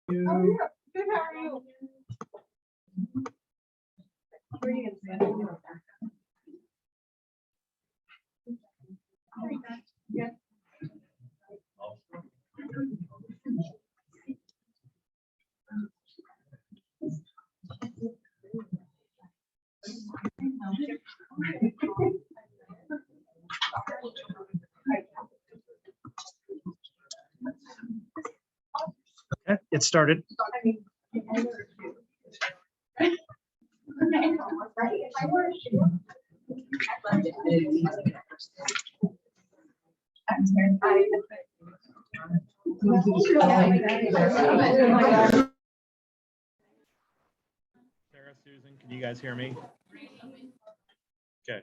Good, how are you? Yeah. Okay, it started. Sarah, Susan, can you guys hear me? Okay.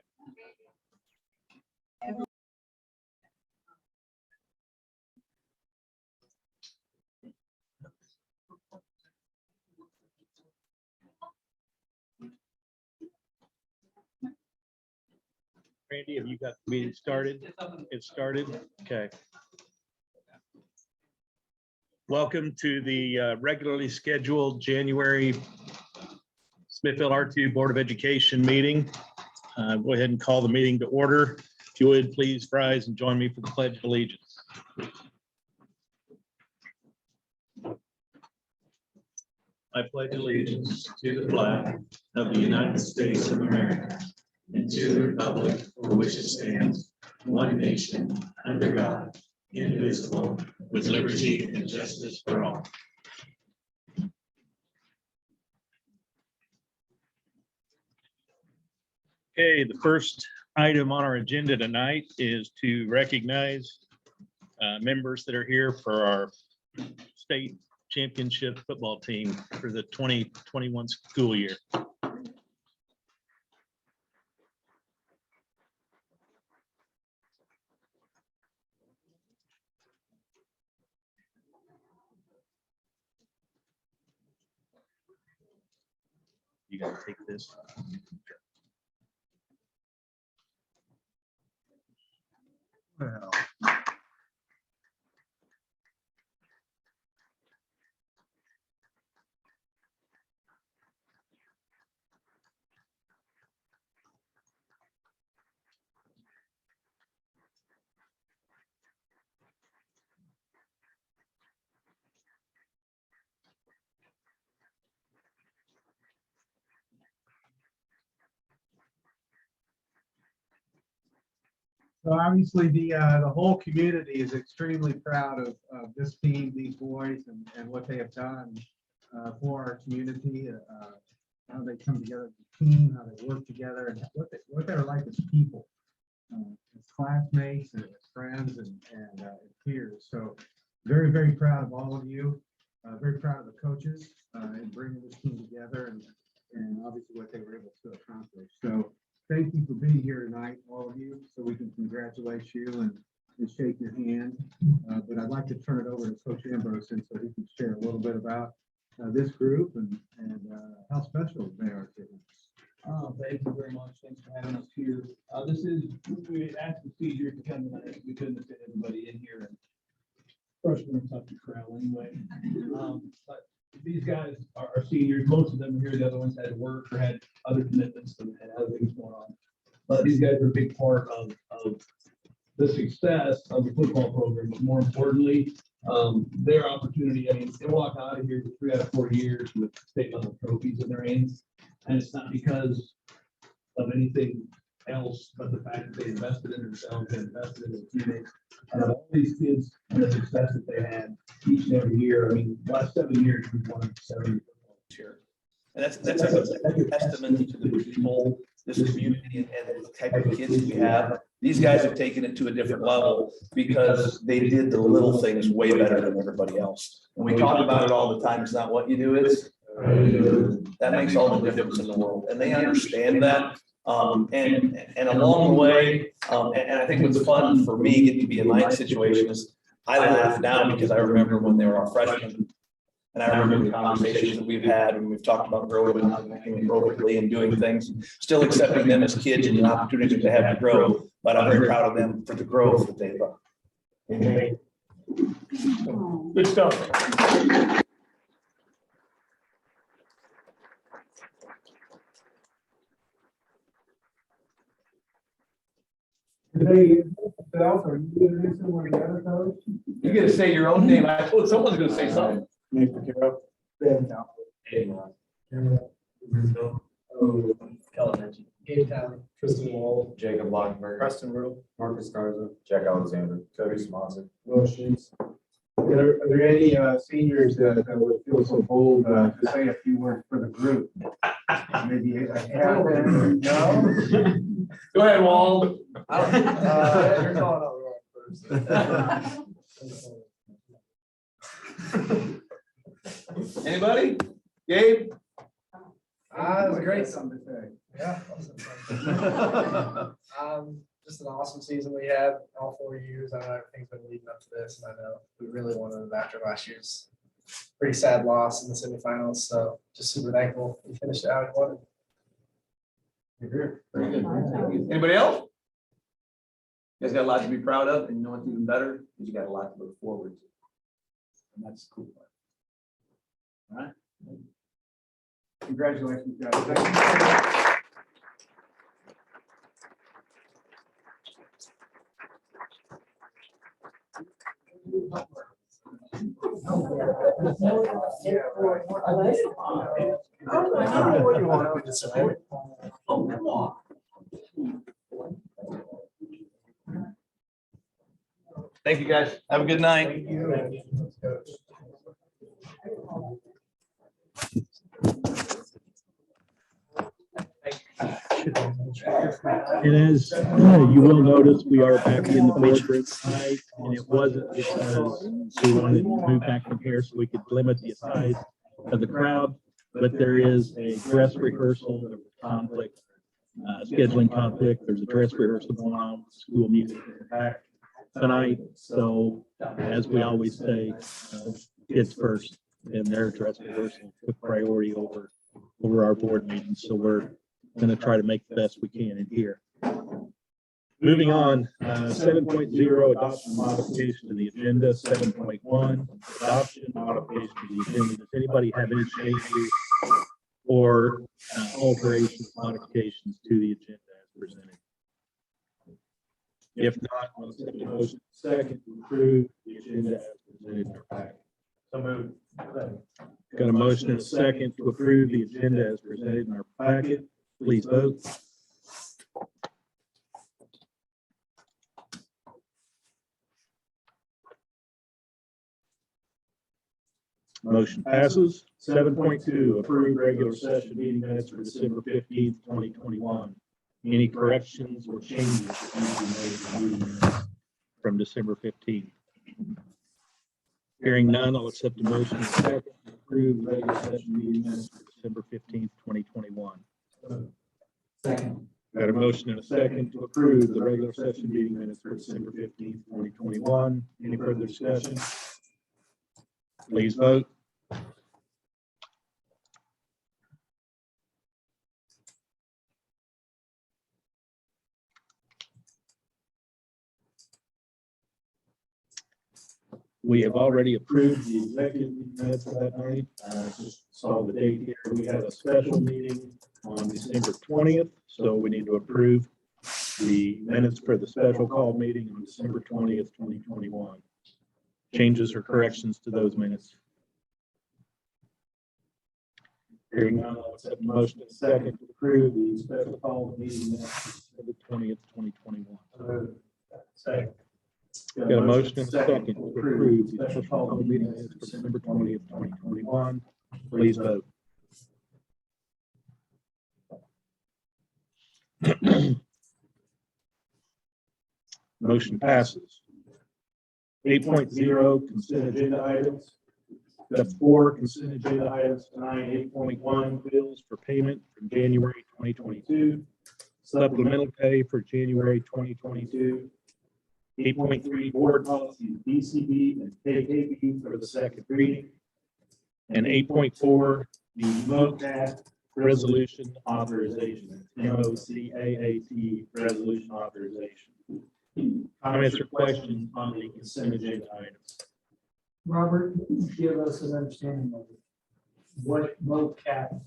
Randy, have you got the meeting started? It started? Okay. Welcome to the regularly scheduled January Smithville R2 Board of Education meeting. Go ahead and call the meeting to order. If you would, please rise and join me for the Pledge of Allegiance. I pledge allegiance to the flag of the United States of America and to the republic for which it stands, one nation, under God, indivisible, with liberty and justice for all. Okay, the first item on our agenda tonight is to recognize members that are here for our state championship football team for the 2021 school year. You gotta take this. Well. So obviously the whole community is extremely proud of this team, these boys, and what they have done for our community, how they come together as a team, how they work together, and what they're like as people, as classmates and as friends and peers. So very, very proud of all of you. Very proud of the coaches in bringing this team together and obviously what they were able to accomplish. So thank you for being here tonight, all of you, so we can congratulate you and shake your hand. But I'd like to turn it over to Coach Ambrosen so he can share a little bit about this group and how special they are to us. Thank you very much. Thanks for having us here. We asked the seniors to come tonight. We couldn't fit everybody in here. And freshmen are tough to corral anyway. But these guys are seniors. Most of them are here. The other ones had to work or had other commitments and other things going on. But these guys are a big part of the success of the football program. But more importantly, their opportunity. I mean, they walk out of here for 3 out of 4 years with state level trophies in their hands. And it's not because of anything else, but the fact that they invested in themselves, they invested in their teammates. And all these kids and the success that they had each and every year. I mean, last 7 years, we've won 70 this year. And that's a testament to the people, this community, and the type of kids we have. These guys have taken it to a different level because they did the little things way better than everybody else. And we talk about it all the time. It's not what you do, it's that makes all the difference in the world. And they understand that. And along the way, and I think what's fun for me getting to be in my situation is I laugh now because I remember when they were our freshmen. And I remember the conversations that we've had and we've talked about growing appropriately and doing things, still accepting them as kids and the opportunities they have to grow. But I'm very proud of them for the growth that they've done. Good stuff. Do they themselves or you introduce them or the other coach? You gotta say your own name. I told someone's gonna say something. Mr. Carroll. Ben Gabe Talley, Tristan Wall, Jacob Lockberg, Preston Rule. Marcus Garza, Jack Alexander, Cody Swanson. Are there any seniors that would feel so bold to say a few words for the group? Maybe a captain? No? Go ahead, Wald. You're calling out the wrong person. Anybody? Gabe? It was great. Something to say. Yeah. Just an awesome season we had all 4 years. I know everything's been leading up to this, and I know we really wanted it after last year's pretty sad loss in the semifinals. So just super thankful we finished it out and won it. Anybody else? You guys got a lot to be proud of, and you know what's even better? Is you got a lot to look forward to. And that's the cool part. All right. Congratulations, guys. Thank you. Thank you, guys. Have a good night. And as you will notice, we are back in the boardroom tonight, and it wasn't because we wanted to move back from here so we could limit the size of the crowd, but there is a dress rehearsal, there was conflict, scheduling conflict. There's a dress rehearsal going on, school music is back tonight. So as we always say, kids first, and their dress rehearsal took priority over our board meetings. So we're going to try to make the best we can in here. Moving on, 7.0, adoption modification to the agenda. 7.1, adoption modification to the agenda. Does anybody have any changes or alterations, modifications to the agenda as presented? If not, I'll accept a motion second to approve the agenda as presented in our packet. So moved. Got a motion and a second to approve the agenda as presented in our packet. Please vote. Motion passes. 7.2, approve regular session meeting minutes for December 15th, 2021. Any corrections or changes that need to be made to the meeting minutes from December 15th? Hearing none, I'll accept a motion and a second to approve regular session meeting minutes for December 15th, 2021. Second. Got a motion and a second to approve the regular session meeting minutes for December 15th, 2021. Any further discussion? Please vote. We have already approved the executive minutes for that night. Just saw the date here. We have a special meeting on December 20th, so we need to approve the minutes for the special call meeting on December 20th, 2021. Changes or corrections to those minutes? Hearing none, I'll accept a motion and a second to approve the special call meeting minutes for December 20th, 2021. Second. Got a motion and a second to approve the special call meeting minutes for December 20th, 2021. Please vote. Motion passes. 8.0, consent agenda items. Got 4 consent agenda items tonight. 8.1, bills for payment from January 2022. Supplemental pay for January 2022. 8.3, board policies, BCB and KKB for the second reading. And 8.4, the MOCAT resolution authorization, MOCAAT resolution authorization. Comments or questions on the consent agenda items? Robert, give us an understanding of what MOCAP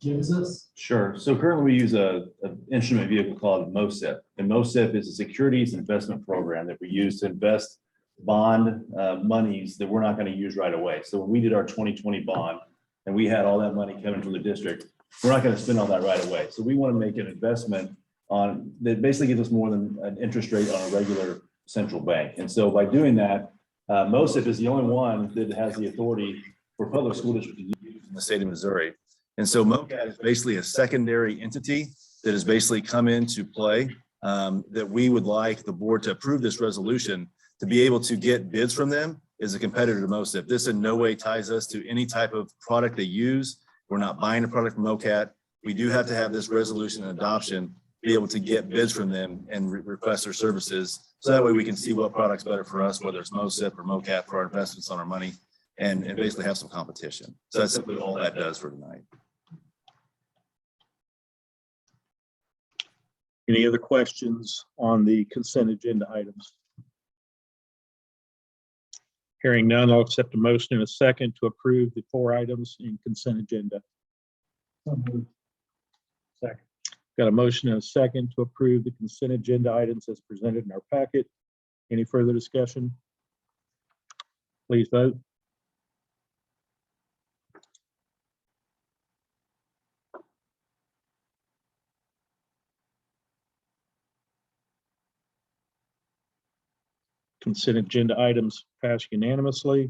Jesus. Sure. So currently we use an instrument vehicle called MOSIP. And MOSIP is a securities investment program that we use to invest bond monies that we're not going to use right away. So when we did our 2020 bond and we had all that money coming from the district, we're not going to spend all that right away. So we want to make an investment on that basically gives us more than an interest rate on a regular central bank. And so by doing that, MOSIP is the only one that has the authority for public school districts to use in the state of Missouri. And so MOCAT is basically a secondary entity that has basically come into play, that we would like the board to approve this resolution to be able to get bids from them as a competitor to MOSIP. This in no way ties us to any type of product they use. We're not buying a product from MOCAT. We do have to have this resolution and adoption, be able to get bids from them and request their services. So that way we can see what product's better for us, whether it's MOSIP or MOCAT for our investments on our money, and basically have some competition. So that's simply all that does for tonight. Any other questions on the consent agenda items? Hearing none, I'll accept a motion in a second to approve the 4 items in consent agenda. Second. Got a motion and a second to approve the consent agenda items as presented in our packet. Any further discussion? Please vote. Consent agenda items pass unanimously.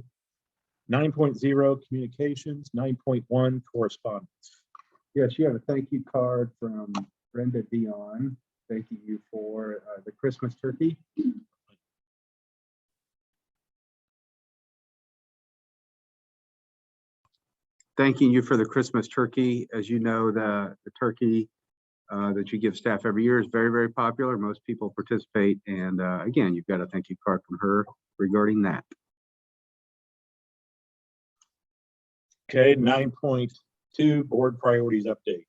9.0 communications, 9.1 correspondence. Yes, you have a thank you card from Brenda Dion, thanking you for the Christmas turkey. Thanking you for the Christmas turkey. As you know, the turkey that you give staff every year is very, very popular. Most people participate. And again, you've got a thank you card from her regarding that. Okay, 9.2 board priorities update.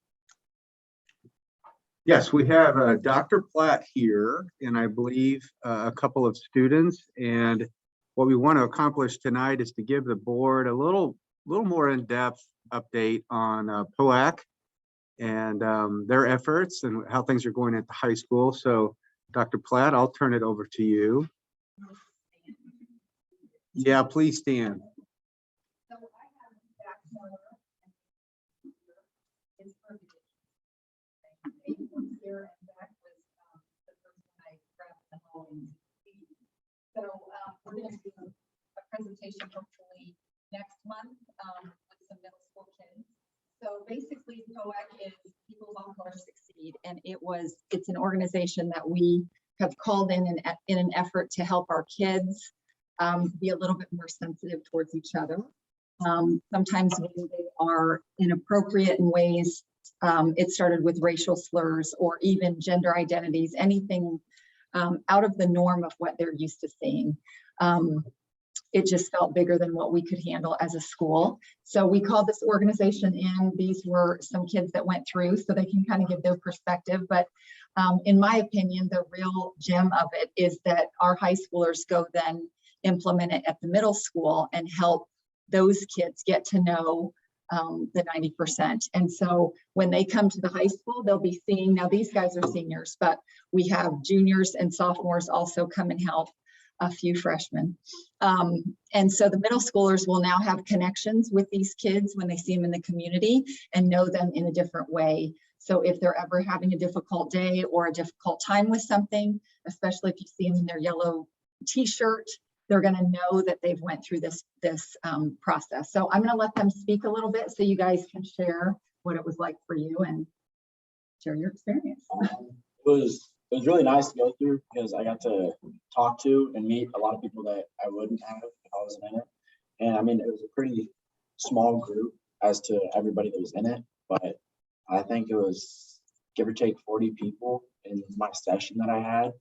Yes, we have Dr. Platt here, and I believe a couple of students. And what we want to accomplish tonight is to give the board a little more in-depth update on POAC and their efforts and how things are going at the high school. So, Dr. Platt, I'll turn it over to you. Yeah, please stand. So we're going to do a presentation hopefully next month with some middle school kids. So basically, POAC is People on Color Succeed, and it's an organization that we have called in an effort to help our kids be a little bit more sensitive towards each other. Sometimes when they are inappropriate in ways, it started with racial slurs or even gender identities, anything out of the norm of what they're used to seeing. It just felt bigger than what we could handle as a school. So we called this organization in. These were some kids that went through, so they can kind of give their perspective. But in my opinion, the real gem of it is that our high schoolers go then implement it at the middle school and help those kids get to know the 90%. And so when they come to the high school, they'll be seeing, now these guys are seniors, but we have juniors and sophomores also come and help, a few freshmen. And so the middle schoolers will now have connections with these kids when they see them in the community and know them in a different way. So if they're ever having a difficult day or a difficult time with something, especially if you see them in their yellow t-shirt, they're going to know that they've went through this process. So I'm going to let them speak a little bit so you guys can share what it was like for you and share your experience. It was really nice to go through because I got to talk to and meet a lot of people that I wouldn't have if I wasn't in it. And I mean, it was a pretty small group as to everybody that was in it, but I think it was give or take 40 people in my session that I had.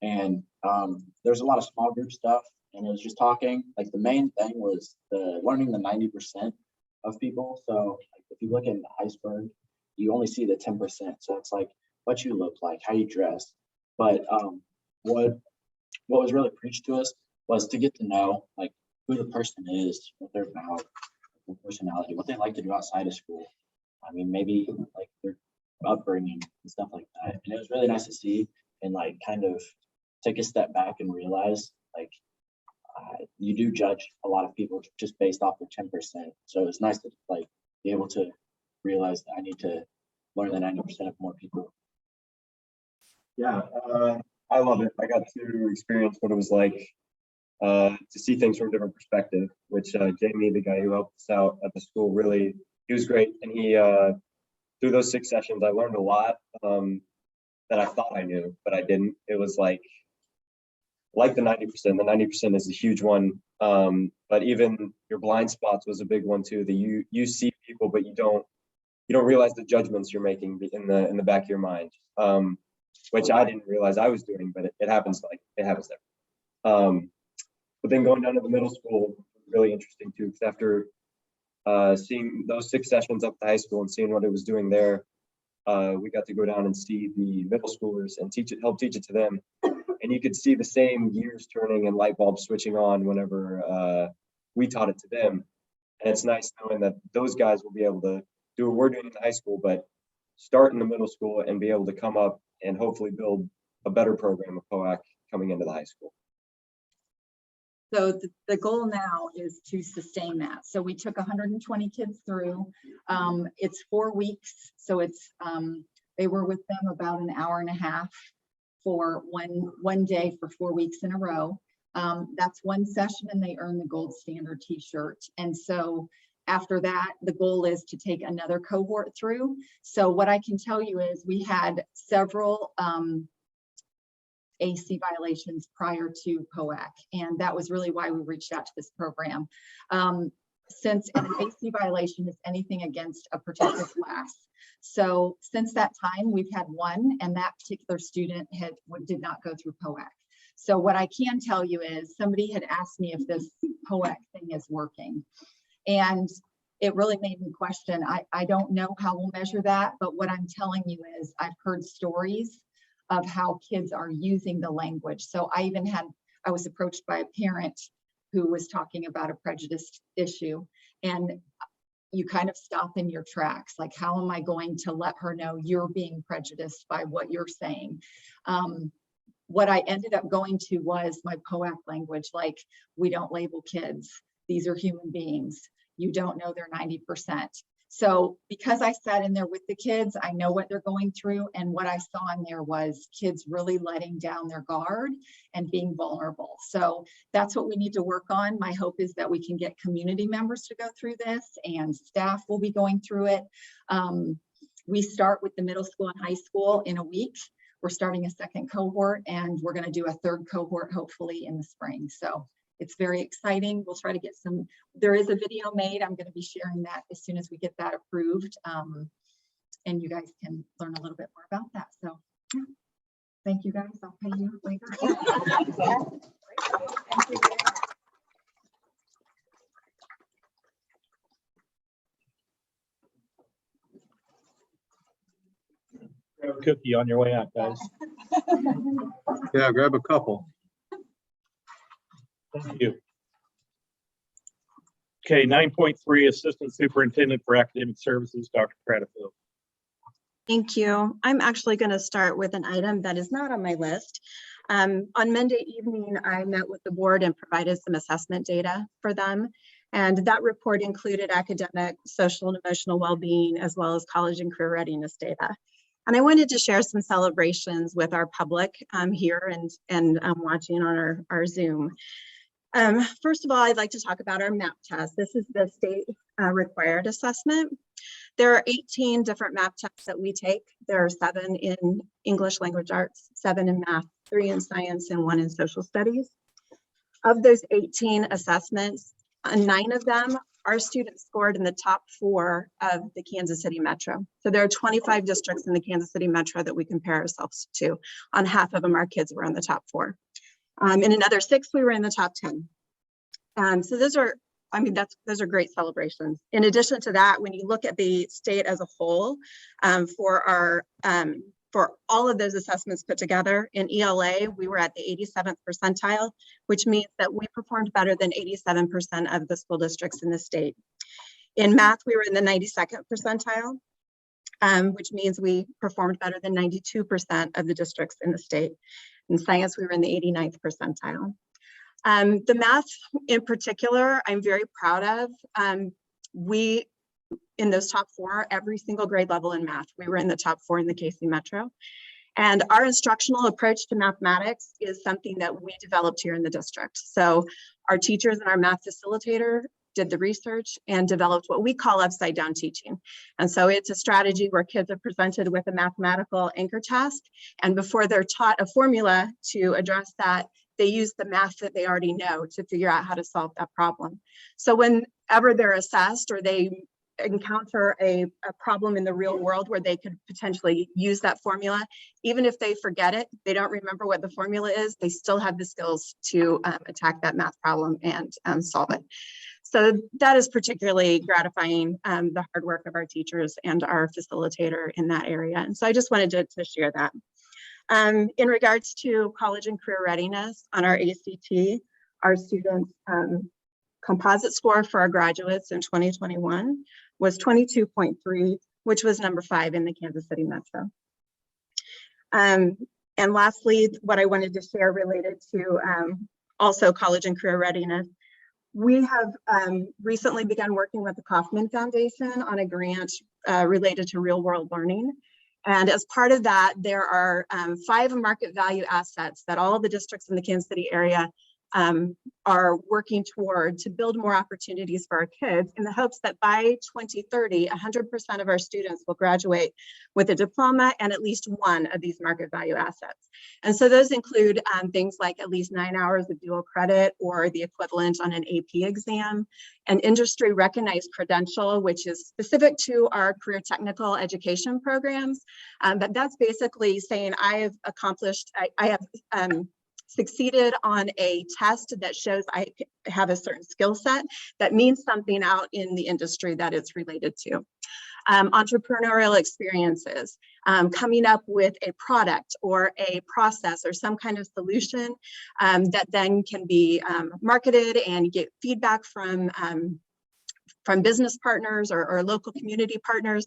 And there's a lot of small group stuff, and it was just talking. Like the main thing was learning the 90% of people. So like, if you look at an iceberg, you only see the 10%. So it's like what you look like, how you dress. But what was really preached to us was to get to know like who the person is, what they're about, their personality, what they like to do outside of school. I mean, maybe like their upbringing and stuff like that. And it was really nice to see and like kind of take a step back and realize like you do judge a lot of people just based off of 10%. So it's nice to like be able to realize that I need to learn the 90% of more people. Yeah, I love it. I got to experience what it was like to see things from a different perspective, which Jamie, the guy who helped us out at the school, really, he was great. And he, through those 6 sessions, I learned a lot that I thought I knew, but I didn't. It was like the 90%. The 90% is a huge one. But even your blind spots was a big one too, that you see people, but you don't realize the judgments you're making in the back of your mind. Which I didn't realize I was doing, but it happens there. But then going down to the middle school, really interesting too, because after seeing those 6 sessions up to high school and seeing what it was doing there, we got to go down and see the middle schoolers and help teach it to them. And you could see the same gears turning and light bulbs switching on whenever we taught it to them. And it's nice knowing that those guys will be able to do what we're doing in the high school, but start in the middle school and be able to come up and hopefully build a better program of POAC coming into the high school. So the goal now is to sustain that. So we took 120 kids through. It's 4 weeks. So it's they were with them about an hour and a half for one day for 4 weeks in a row. That's one session and they earn the gold standard t-shirt. And so after that, the goal is to take another cohort through. So what I can tell you is we had several AC violations prior to POAC, and that was really why we reached out to this program. Since an AC violation is anything against a particular class. So since that time, we've had one, and that particular student did not go through POAC. So what I can tell you is somebody had asked me if this POAC thing is working. And it really made me question, I don't know how we'll measure that, but what I'm telling you is I've heard stories of how kids are using the language. So I was approached by a parent who was talking about a prejudice issue, and you kind of stop in your tracks. Like, how am I going to let her know you're being prejudiced by what you're saying? What I ended up going to was my POAC language, like, we don't label kids. These are human beings. You don't know they're 90%. So because I sat in there with the kids, I know what they're going through. And what I saw in there was kids really letting down their guard and being vulnerable. So that's what we need to work on. My hope is that we can get community members to go through this, and staff will be going through it. We start with the middle school and high school in a week. We're starting a second cohort, and we're going to do a third cohort hopefully in the spring. So it's very exciting. We'll try to get there is a video made. I'm going to be sharing that as soon as we get that approved. And you guys can learn a little bit more about that. So yeah. Thank you guys. I'll pay you later. Grab a cookie on your way out, guys. Yeah, grab a couple. Thank you. Okay, 9.3, Assistant Superintendent for Academic Services, Dr. Cradfield. Thank you. I'm actually going to start with an item that is not on my list. On Monday evening, I met with the board and provided some assessment data for them. And that report included academic, social, and emotional well-being, as well as college and career readiness data. And I wanted to share some celebrations with our public here and watching on our Zoom. First of all, I'd like to talk about our MAP test. This is the state required assessment. There are 18 different MAP tests that we take. There are 7 in English language arts, 7 in math, 3 in science, and 1 in social studies. Of those 18 assessments, 9 of them, our students scored in the top 4 of the Kansas City Metro. So there are 25 districts in the Kansas City Metro that we compare ourselves to. On half of them, our kids were in the top 4. In another 6, we were in the top 10. So those are, those are great celebrations. In addition to that, when you look at the state as a whole, for all of those assessments put together in ELA, we were at the 87th percentile, which means that we performed better than 87% of the school districts in the state. In math, we were in the 92nd percentile. which means we performed better than 92% of the districts in the state. In science, we were in the 89th percentile. The math in particular, I'm very proud of. We, in those top 4, every single grade level in math, we were in the top 4 in the KC Metro. And our instructional approach to mathematics is something that we developed here in the district. So our teachers and our math facilitator did the research and developed what we call upside down teaching. And so it's a strategy where kids are presented with a mathematical anchor task, and before they're taught a formula to address that, they use the math that they already know to figure out how to solve that problem. So whenever they're assessed or they encounter a problem in the real world where they could potentially use that formula, even if they forget it, they don't remember what the formula is, they still have the skills to attack that math problem and solve it. So that is particularly gratifying, the hard work of our teachers and our facilitator in that area. And so I just wanted to share that. In regards to college and career readiness on our ACT, our students' composite score for our graduates in 2021 was 22.3, which was number 5 in the Kansas City Metro. And lastly, what I wanted to share related to also college and career readiness. We have recently begun working with the Kauffman Foundation on a grant related to real world learning. And as part of that, there are 5 market value assets that all of the districts in the Kansas City area are working toward to build more opportunities for our kids, in the hopes that by 2030, 100% of our students will graduate with a diploma and at least one of these market value assets. And so those include things like at least 9 hours of dual credit or the equivalent on an AP exam, an industry recognized credential, which is specific to our career technical education programs. But that's basically saying I have accomplished, I have succeeded on a test that shows I have a certain skill set that means something out in the industry that it's related to. Entrepreneurial experiences, coming up with a product or a process or some kind of solution that then can be marketed and get feedback from business partners or local community partners.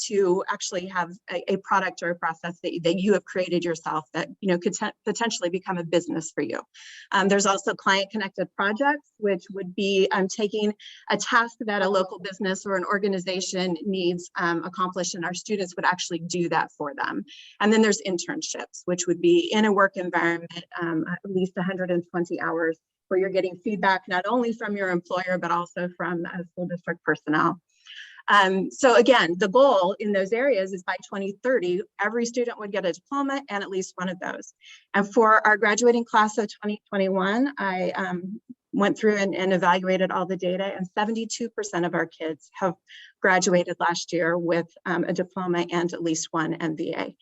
To actually have a product or a process that you have created yourself that could potentially become a business for you. There's also client connected projects, which would be taking a task that a local business or an organization needs accomplished, and our students would actually do that for them. And then there's internships, which would be in a work environment, at least 120 hours, where you're getting feedback not only from your employer, but also from school district personnel. So again, the goal in those areas is by 2030, every student would get a diploma and at least one of those. And for our graduating class of 2021, I went through and evaluated all the data, and 72% of our kids have graduated last year with a diploma and at least one MBA.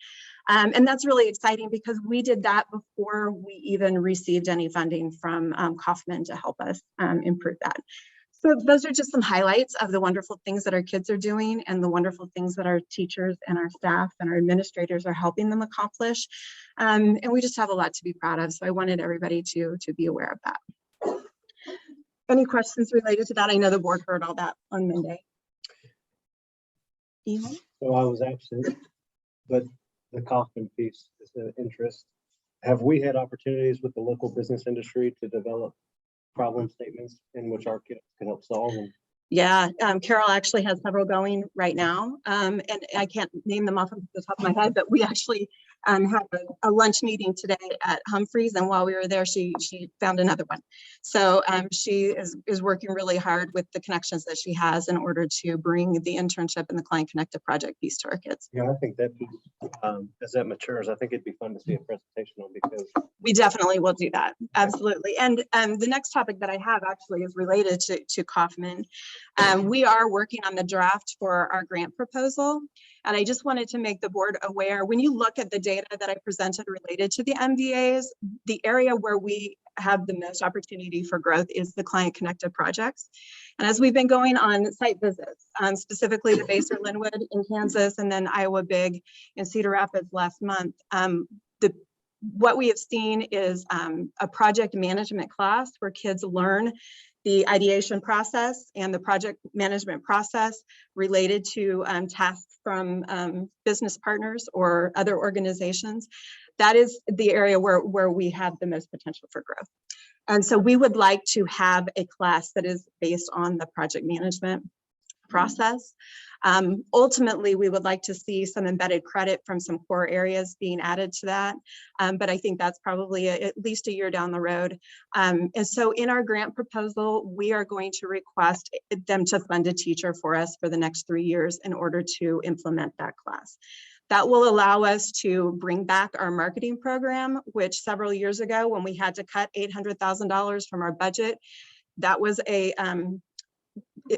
And that's really exciting because we did that before we even received any funding from Kauffman to help us improve that. So those are just some highlights of the wonderful things that our kids are doing and the wonderful things that our teachers and our staff and our administrators are helping them accomplish. And we just have a lot to be proud of. So I wanted everybody to be aware of that. Any questions related to that? I know the board heard all that on Monday. Ian? So I was absent, but the Kauffman piece is of interest. Have we had opportunities with the local business industry to develop problem statements in which our kids can help solve them? Yeah, Carol actually has several going right now, and I can't name them off of the top of my head, but we actually had a lunch meeting today at Humphreys, and while we were there, she found another one. So she is working really hard with the connections that she has in order to bring the internship and the client connected project piece to our kids. Yeah, I think that as that matures, I think it'd be fun to see a presentation on, because we definitely will do that. Absolutely. And the next topic that I have actually is related to Kauffman. We are working on the draft for our grant proposal. And I just wanted to make the board aware, when you look at the data that I presented related to the MVAs, the area where we have the most opportunity for growth is the client connected projects. And as we've been going on site visits, specifically the Baser Linwood in Kansas and then Iowa Big in Cedar Rapids last month, what we have seen is a project management class where kids learn the ideation process and the project management process related to tasks from business partners or other organizations. That is the area where we have the most potential for growth. And so we would like to have a class that is based on the project management process. Ultimately, we would like to see some embedded credit from some core areas being added to that. But I think that's probably at least a year down the road. And so in our grant proposal, we are going to request them to fund a teacher for us for the next 3 years in order to implement that class. That will allow us to bring back our marketing program, which several years ago, when we had to cut $800,000 from our budget, that was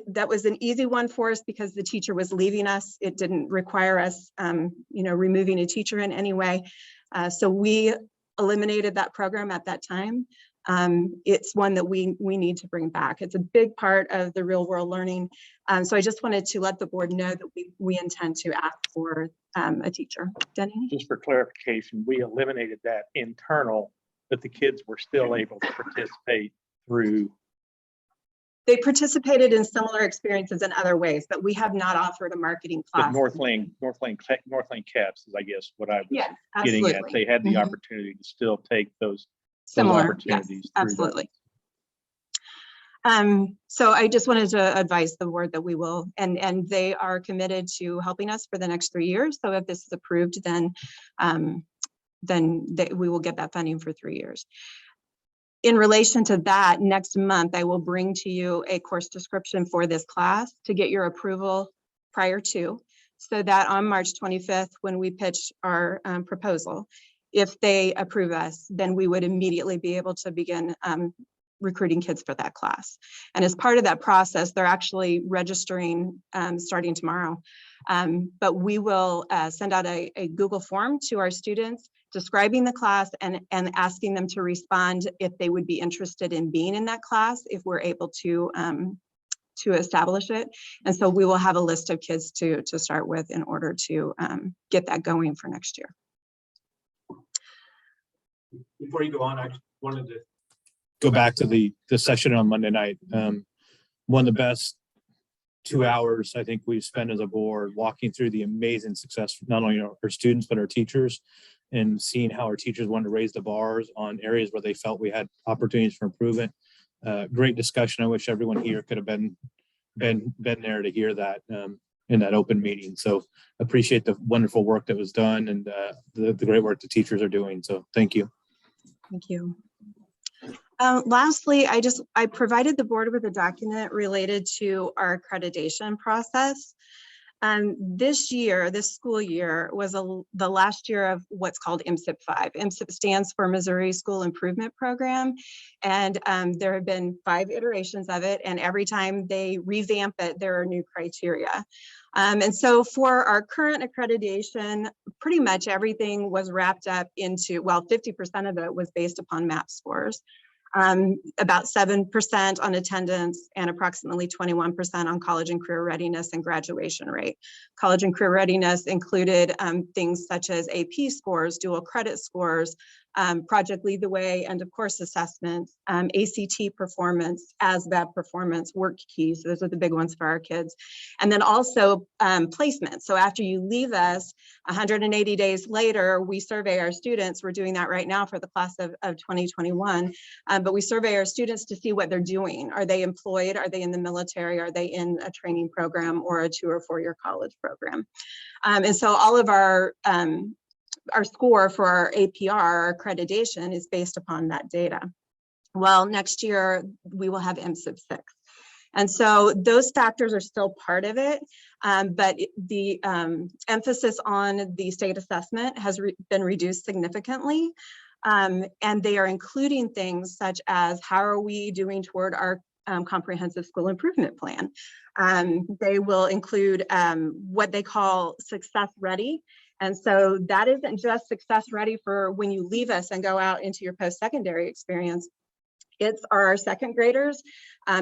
that was an easy one for us because the teacher was leaving us. It didn't require us, removing a teacher in any way. So we eliminated that program at that time. It's one that we need to bring back. It's a big part of the real world learning. So I just wanted to let the board know that we intend to ask for a teacher. Denny? Just for clarification, we eliminated that internal, but the kids were still able to participate through. They participated in similar experiences in other ways, but we have not offered a marketing The class. North Lane Caps is, I guess, what I was Yes, getting at. absolutely. They had the Mhm. opportunity to still take those Similar, yes, opportunities. through that. absolutely. So I just wanted to advise the board that we will, and they are committed to helping us for the next 3 years. So if this is approved, then we will get that funding for 3 years. In relation to that, next month, I will bring to you a course description for this class to get your approval prior to, so that on March 25th, when we pitch our proposal, if they approve us, then we would immediately be able to begin recruiting kids for that class. And as part of that process, they're actually registering starting tomorrow. But we will send out a Google form to our students describing the class and asking them to respond if they would be interested in being in that class if we're able to establish it. And so we will have a list of kids to start with in order to get that going for next year. Before you go on, I just wanted to go back to the session on Monday night. One of the best 2 hours I think we've spent as a board walking through the amazing success, not only our students, but our teachers, and seeing how our teachers wanted to raise the bars on areas where they felt we had opportunities for improvement. Great discussion. I wish everyone here could have been there to hear that in that open meeting. So appreciate the wonderful work that was done and the great work the teachers are doing. So thank you. Thank you. Lastly, I provided the board with a document related to our accreditation process. This school year was the last year of what's called MSIP 5. MSIP stands for Missouri School Improvement Program. And there have been 5 iterations of it. And every time they revamp it, there are new criteria. And so for our current accreditation, pretty much everything was wrapped up into, well, 50% of it was based upon MAP scores. About 7% on attendance and approximately 21% on college and career readiness and graduation rate. College and career readiness included things such as AP scores, dual credit scores, Project Lead the Way, end of course assessments, ACT performance, ASVAB performance, work keys. Those are the big ones for our kids. And then also placement. So after you leave us, 180 days later, we survey our students. We're doing that right now for the class of 2021. But we survey our students to see what they're doing. Are they employed? Are they in the military? Are they in a training program or a 2 or 4 year college program? And so all of our score for our APR, our accreditation, is based upon that data. Well, next year we will have MSIP 6. And so those factors are still part of it, but the emphasis on the state assessment has been reduced significantly. And they are including things such as how are we doing toward our comprehensive school improvement plan. They will include what they call success ready. And so that isn't just success ready for when you leave us and go out into your post-secondary experience. It's our second graders.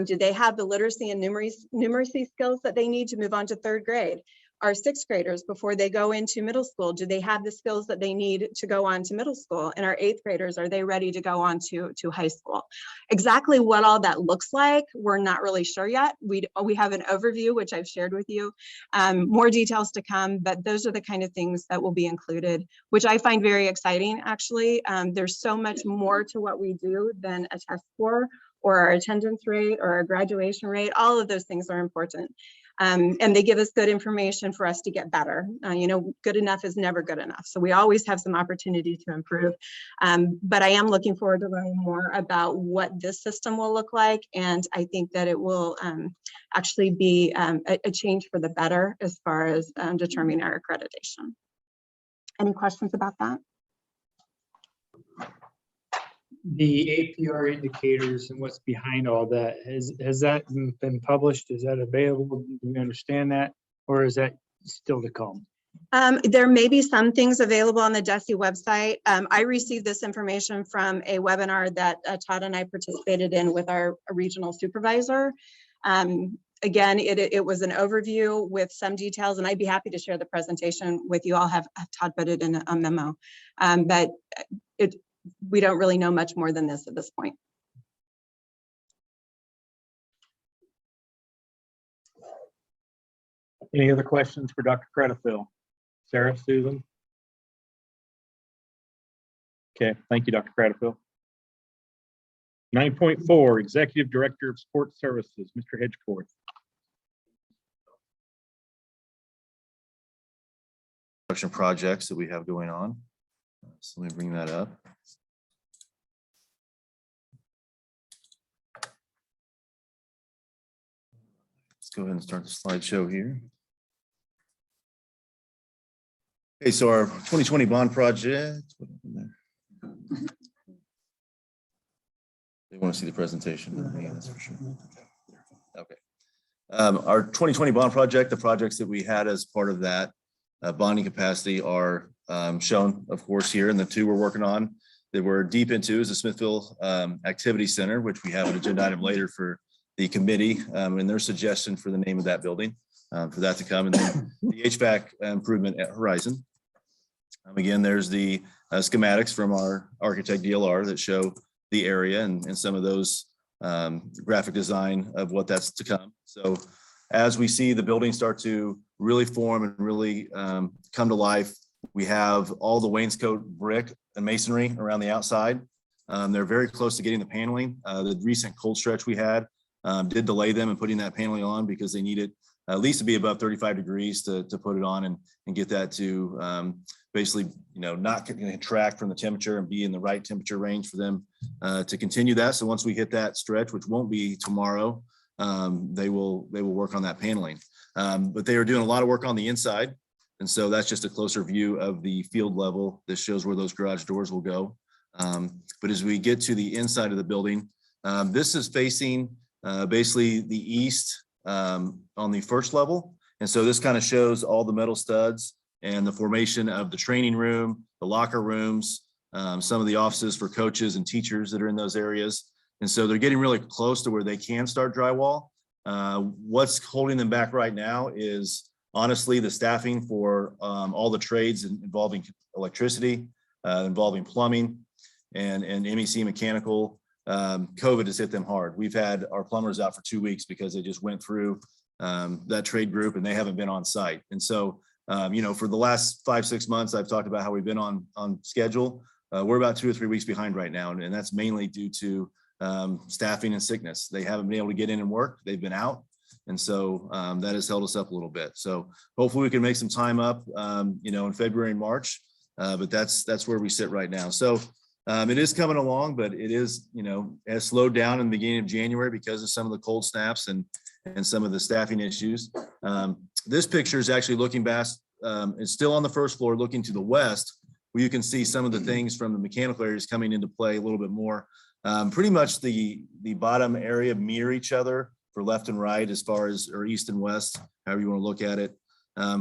Do they have the literacy and numeracy skills that they need to move on to 3rd grade? our sixth graders before they go into middle school? Do they have the skills that they need to go on to middle school? And our eighth graders, are they ready to go on to high school? Exactly what all that looks like, we're not really sure yet. We have an overview, which I've shared with you. More details to come, but those are the kind of things that will be included, which I find very exciting, actually. There's so much more to what we do than a test score or our attendance rate or our graduation rate. All of those things are important. And they give us good information for us to get better. Good enough is never good enough. So we always have some opportunity to improve. But I am looking forward to learning more about what this system will look like. And I think that it will actually be a change for the better as far as determining our accreditation. Any questions about that? The APR indicators and what's behind all that, has that been published? Is that available? Do we understand that? Or is that still to come? There may be some things available on the DESE website. I received this information from a webinar that Todd and I participated in with our regional supervisor. Again, it was an overview with some details, and I'd be happy to share the presentation with you. I'll have Todd put it in a memo. But we don't really know much more than this at this point. Any other questions for Dr. Credifield? Sarah, Susan? Okay, thank you, Dr. Credifield. 9.4, Executive Director of Sports Services, Mr. Hedgecourt. Construction projects that we have going on. So let me bring that up. Let's go ahead and start the slideshow here. Okay, so our 2020 bond project. They want to see the presentation. Yeah, that's for sure. Okay. Our 2020 bond project, the projects that we had as part of that bonding capacity are shown, of course, here, and the two we're working on that we're deep into is the Smithville Activity Center, which we have an agenda item later for the committee and their suggestion for the name of that building for that to come, and then the HVAC improvement at Horizon. Again, there's the schematics from our architect DLR that show the area and some of those graphic design of what that's to come. So as we see the building start to really form and really come to life, we have all the wainscot brick and masonry around the outside. They're very close to getting the paneling. The recent cold stretch we had did delay them in putting that paneling on because they needed at least to be above 35 degrees to put it on and get that to basically, not contract from the temperature and be in the right temperature range for them to continue that. So once we hit that stretch, which won't be tomorrow, they will work on that paneling. But they are doing a lot of work on the inside. And so that's just a closer view of the field level. This shows where those garage doors will go. But as we get to the inside of the building, this is facing basically the east on the first level. And so this kind of shows all the metal studs and the formation of the training room, the locker rooms, some of the offices for coaches and teachers that are in those areas. And so they're getting really close to where they can start drywall. What's holding them back right now is honestly the staffing for all the trades involving electricity, involving plumbing and MEC mechanical. COVID has hit them hard. We've had our plumbers out for 2 weeks because they just went through that trade group and they haven't been on site. And so, for the last 5-6 months, I've talked about how we've been on schedule. We're about 2 or 3 weeks behind right now. And that's mainly due to staffing and sickness. They haven't been able to get in and work. They've been out. And so that has held us up a little bit. So hopefully we can make some time up, in February and March. But that's where we sit right now. So it is coming along, but it is, has slowed down in the beginning of January because of some of the cold snaps and some of the staffing issues. This picture is actually looking back. It's still on the first floor looking to the west, where you can see some of the things from the mechanical areas coming into play a little bit more. Pretty much the bottom area mirror each other for left and right as far as, or east and west, however you want to look at it,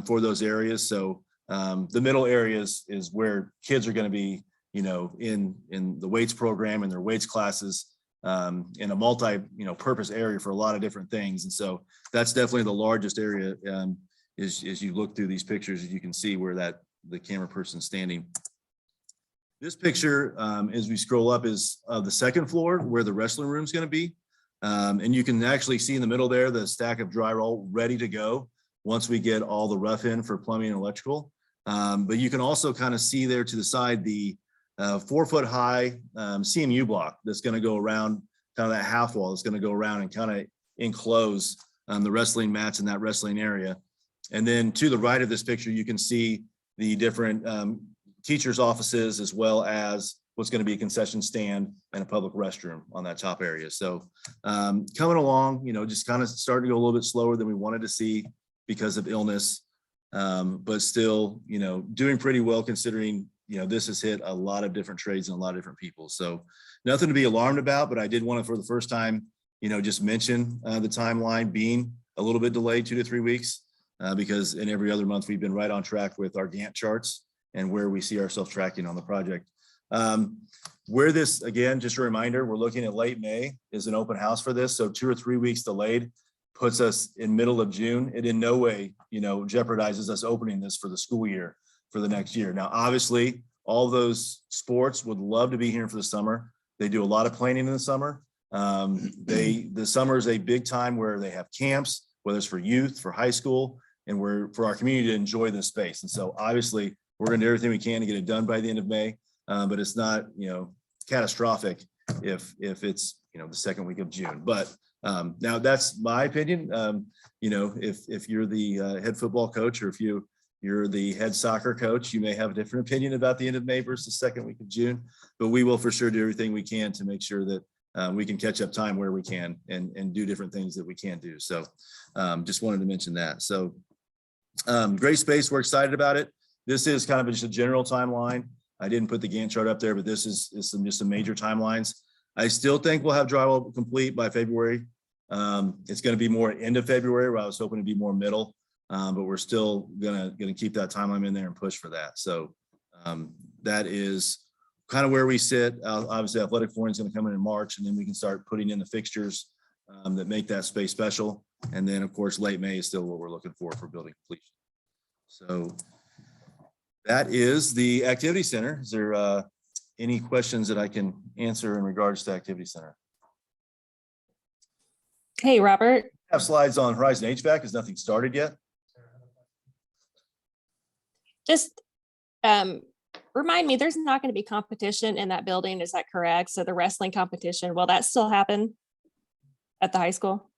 for those areas. So the middle areas is where kids are going to be, in the weights program and their weights classes, in a multi, purpose area for a lot of different things. And so that's definitely the largest area as you look through these pictures, you can see where the camera person's standing. This picture, as we scroll up, is of the second floor where the wrestling room is going to be. And you can actually see in the middle there, the stack of drywall ready to go once we get all the rough in for plumbing and electrical. But you can also kind of see there to the side, the 4 foot high CMU block that's going to go around kind of that half wall. That's going to go around and kind of enclose the wrestling mats in that wrestling area. And then to the right of this picture, you can see the different teachers' offices, as well as what's going to be a concession stand and a public restroom on that top area. So coming along, just kind of starting to go a little bit slower than we wanted to see because of illness, but still, doing pretty well considering, this has hit a lot of different trades and a lot of different people. So nothing to be alarmed about, but I did want to, for the first time, just mention the timeline being a little bit delayed 2 to 3 weeks, because in every other month, we've been right on track with our Gantt charts and where we see ourselves tracking on the project. Where this, again, just a reminder, we're looking at late May is an open house for this. So 2 or 3 weeks delayed puts us in middle of June. It in no way, jeopardizes us opening this for the school year for the next year. Now, obviously, all those sports would love to be here for the summer. They do a lot of planning in the summer. The summer is a big time where they have camps, whether it's for youth, for high school, and for our community to enjoy this space. And so obviously we're going to do everything we can to get it done by the end of May. But it's not, catastrophic if it's, the second week of June. But now that's my opinion. If you're the head football coach, or if you're the head soccer coach, you may have a different opinion about the end of May versus the second week of June. But we will for sure do everything we can to make sure that we can catch up time where we can and do different things that we can do. So just wanted to mention that. So great space. We're excited about it. This is kind of just a general timeline. I didn't put the Gantt chart up there, but this is just some major timelines. I still think we'll have drywall complete by February. It's going to be more end of February, where I was hoping to be more middle, but we're still gonna keep that timeline in there and push for that. So that is kind of where we sit. Obviously, athletic flooring is going to come in March, and then we can start putting in the fixtures that make that space special. And then, of course, late May is still what we're looking for building completion. So that is the activity center. Is there any questions that I can answer in regards to activity center? Hey, Robert. I have slides on Horizon HVAC. Has nothing started yet? Just remind me, there's not going to be competition in that building. Is that correct? So the wrestling competition, will that still happen at the high school?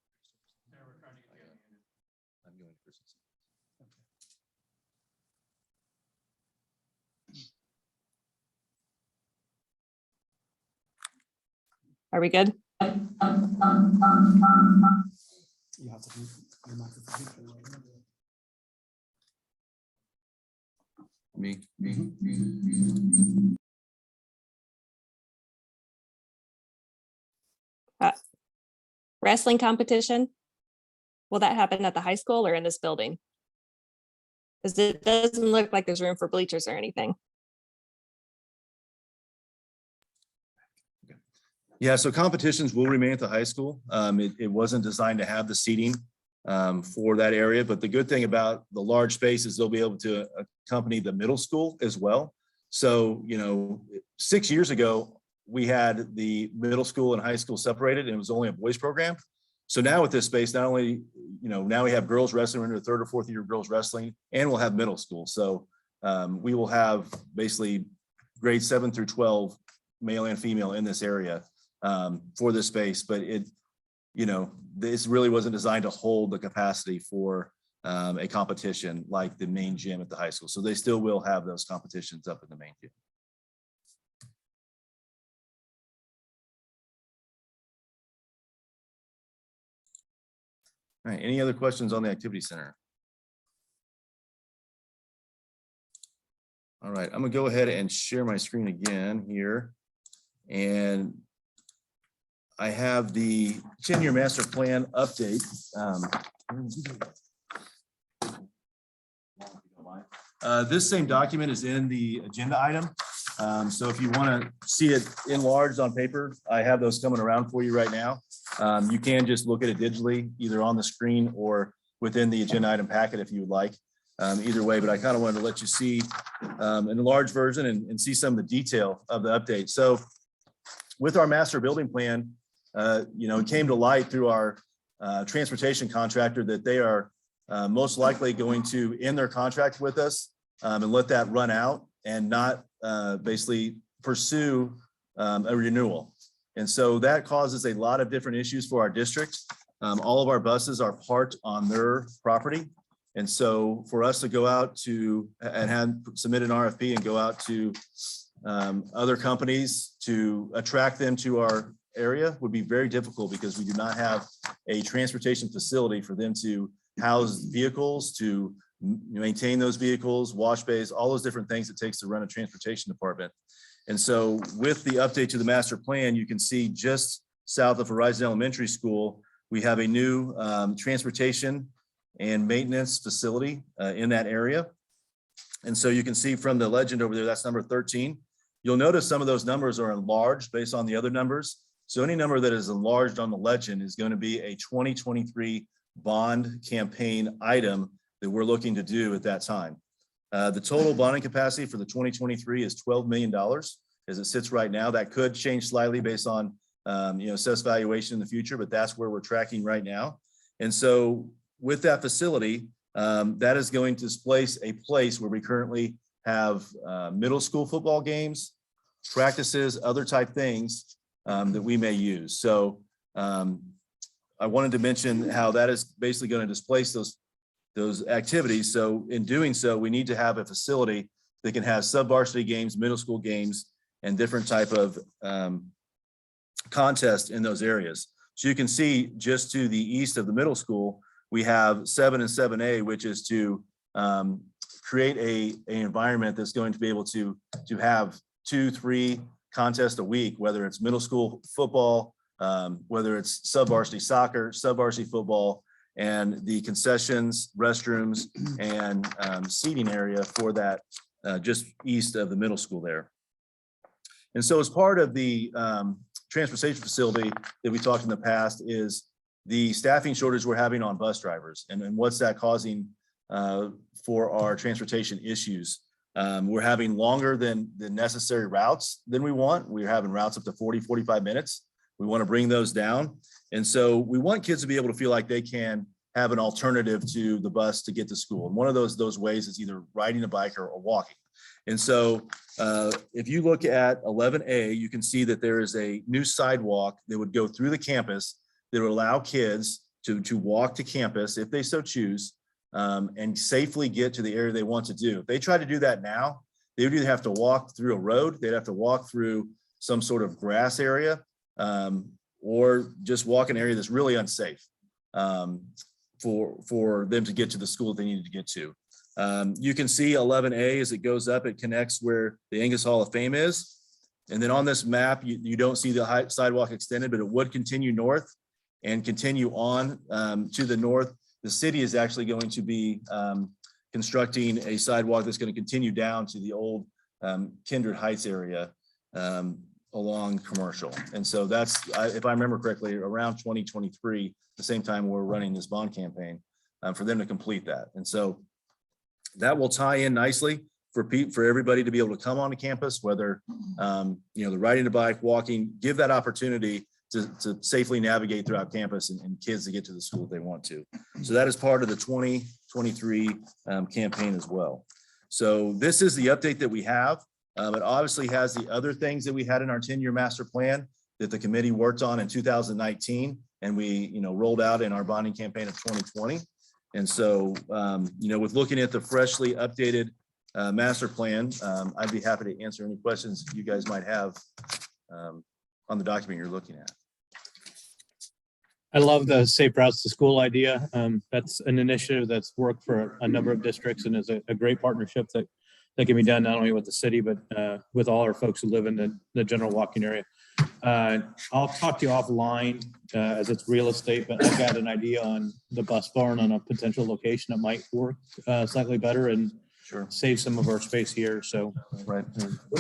Are we good? Me. Wrestling competition, will that happen at the high school or in this building? Because it doesn't look like there's room for bleachers or anything. Yeah, so competitions will remain at the high school. It wasn't designed to have the seating for that area, but the good thing about the large space is they'll be able to accompany the middle school as well. So, 6 years ago, we had the middle school and high school separated, and it was only a boys program. So now with this space, not only, now we have girls wrestling, we're into the 3rd or 4th year of girls wrestling, and we'll have middle school. So we will have basically grades 7 through 12, male and female, in this area for this space. But this really wasn't designed to hold the capacity for a competition like the main gym at the high school. So they still will have those competitions up in the main gym. All right, any other questions on the activity center? All right, I'm gonna go ahead and share my screen again here. And I have the 10-year master plan update. This same document is in the agenda item. So if you want to see it enlarged on paper, I have those coming around for you right now. You can just look at it digitally, either on the screen or within the agenda item packet if you would like. Either way, but I kind of wanted to let you see an enlarged version and see some of the detail of the update. So with our master building plan, it came to light through our transportation contractor that they are most likely going to end their contract with us and let that run out and not basically pursue a renewal. And so that causes a lot of different issues for our district. All of our buses are parked on their property. And so for us to go out to and have submit an RFP and go out to other companies to attract them to our area would be very difficult because we do not have a transportation facility for them to house vehicles, to maintain those vehicles, wash bays, all those different things it takes to run a transportation department. And so with the update to the master plan, you can see just south of Horizon Elementary School, we have a new transportation and maintenance facility in that area. And so you can see from the legend over there, that's number 13. You'll notice some of those numbers are enlarged based on the other numbers. So any number that is enlarged on the legend is going to be a 2023 bond campaign item that we're looking to do at that time. The total bonding capacity for the 2023 is $12 million as it sits right now. That could change slightly based on assessed valuation in the future, but that's where we're tracking right now. And so with that facility, that is going to displace a place where we currently have middle school football games, practices, other type things that we may use. So I wanted to mention how that is basically going to displace those activities. So in doing so, we need to have a facility that can have sub-varsity games, middle school games, and different type of contest in those areas. So you can see just to the east of the middle school, we have 7 and 7A, which is to create an environment that's going to be able to have 2-3 contests a week, whether it's middle school football, whether it's sub-varsity soccer, sub-varsity football, and the concessions, restrooms, and seating area for that just east of the middle school there. And so as part of the transportation facility that we talked in the past is the staffing shortage we're having on bus drivers and what's that causing for our transportation issues. We're having longer than the necessary routes than we want. We're having routes up to 40-45 minutes. We want to bring those down. And so we want kids to be able to feel like they can have an alternative to the bus to get to school. And one of those ways is either riding a bike or walking. And so if you look at 11A, you can see that there is a new sidewalk that would go through the campus that would allow kids to walk to campus if they so choose and safely get to the area they want to do. If they try to do that now, they would either have to walk through a road, they'd have to walk through some sort of grass area, or just walk an area that's really unsafe for them to get to the school they needed to get to. You can see 11A as it goes up, it connects where the Angus Hall of Fame is. And then on this map, you don't see the sidewalk extended, but it would continue north and continue on to the north. The city is actually going to be constructing a sidewalk that's going to continue down to the old Kindred Heights area along Commercial. And so that's, if I remember correctly, around 2023, the same time we're running this bond campaign for them to complete that. And so that will tie in nicely for everybody to be able to come onto campus, whether they're riding a bike, walking, give that opportunity to safely navigate throughout campus and kids to get to the school if they want to. So that is part of the 2023 campaign as well. So this is the update that we have. It obviously has the other things that we had in our 10-year master plan that the committee worked on in 2019 and we rolled out in our bonding campaign of 2020. And so, with looking at the freshly updated master plan, I'd be happy to answer any questions you guys might have on the document you're looking at. I love the safe routes to school idea. That's an initiative that's worked for a number of districts and is a great partnership that can be done not only with the city, but with all our folks who live in the general walking area. I'll talk to you offline as it's real estate, but I've got an idea on the bus barn on a potential location that might work slightly better and save some of our space here. So, right.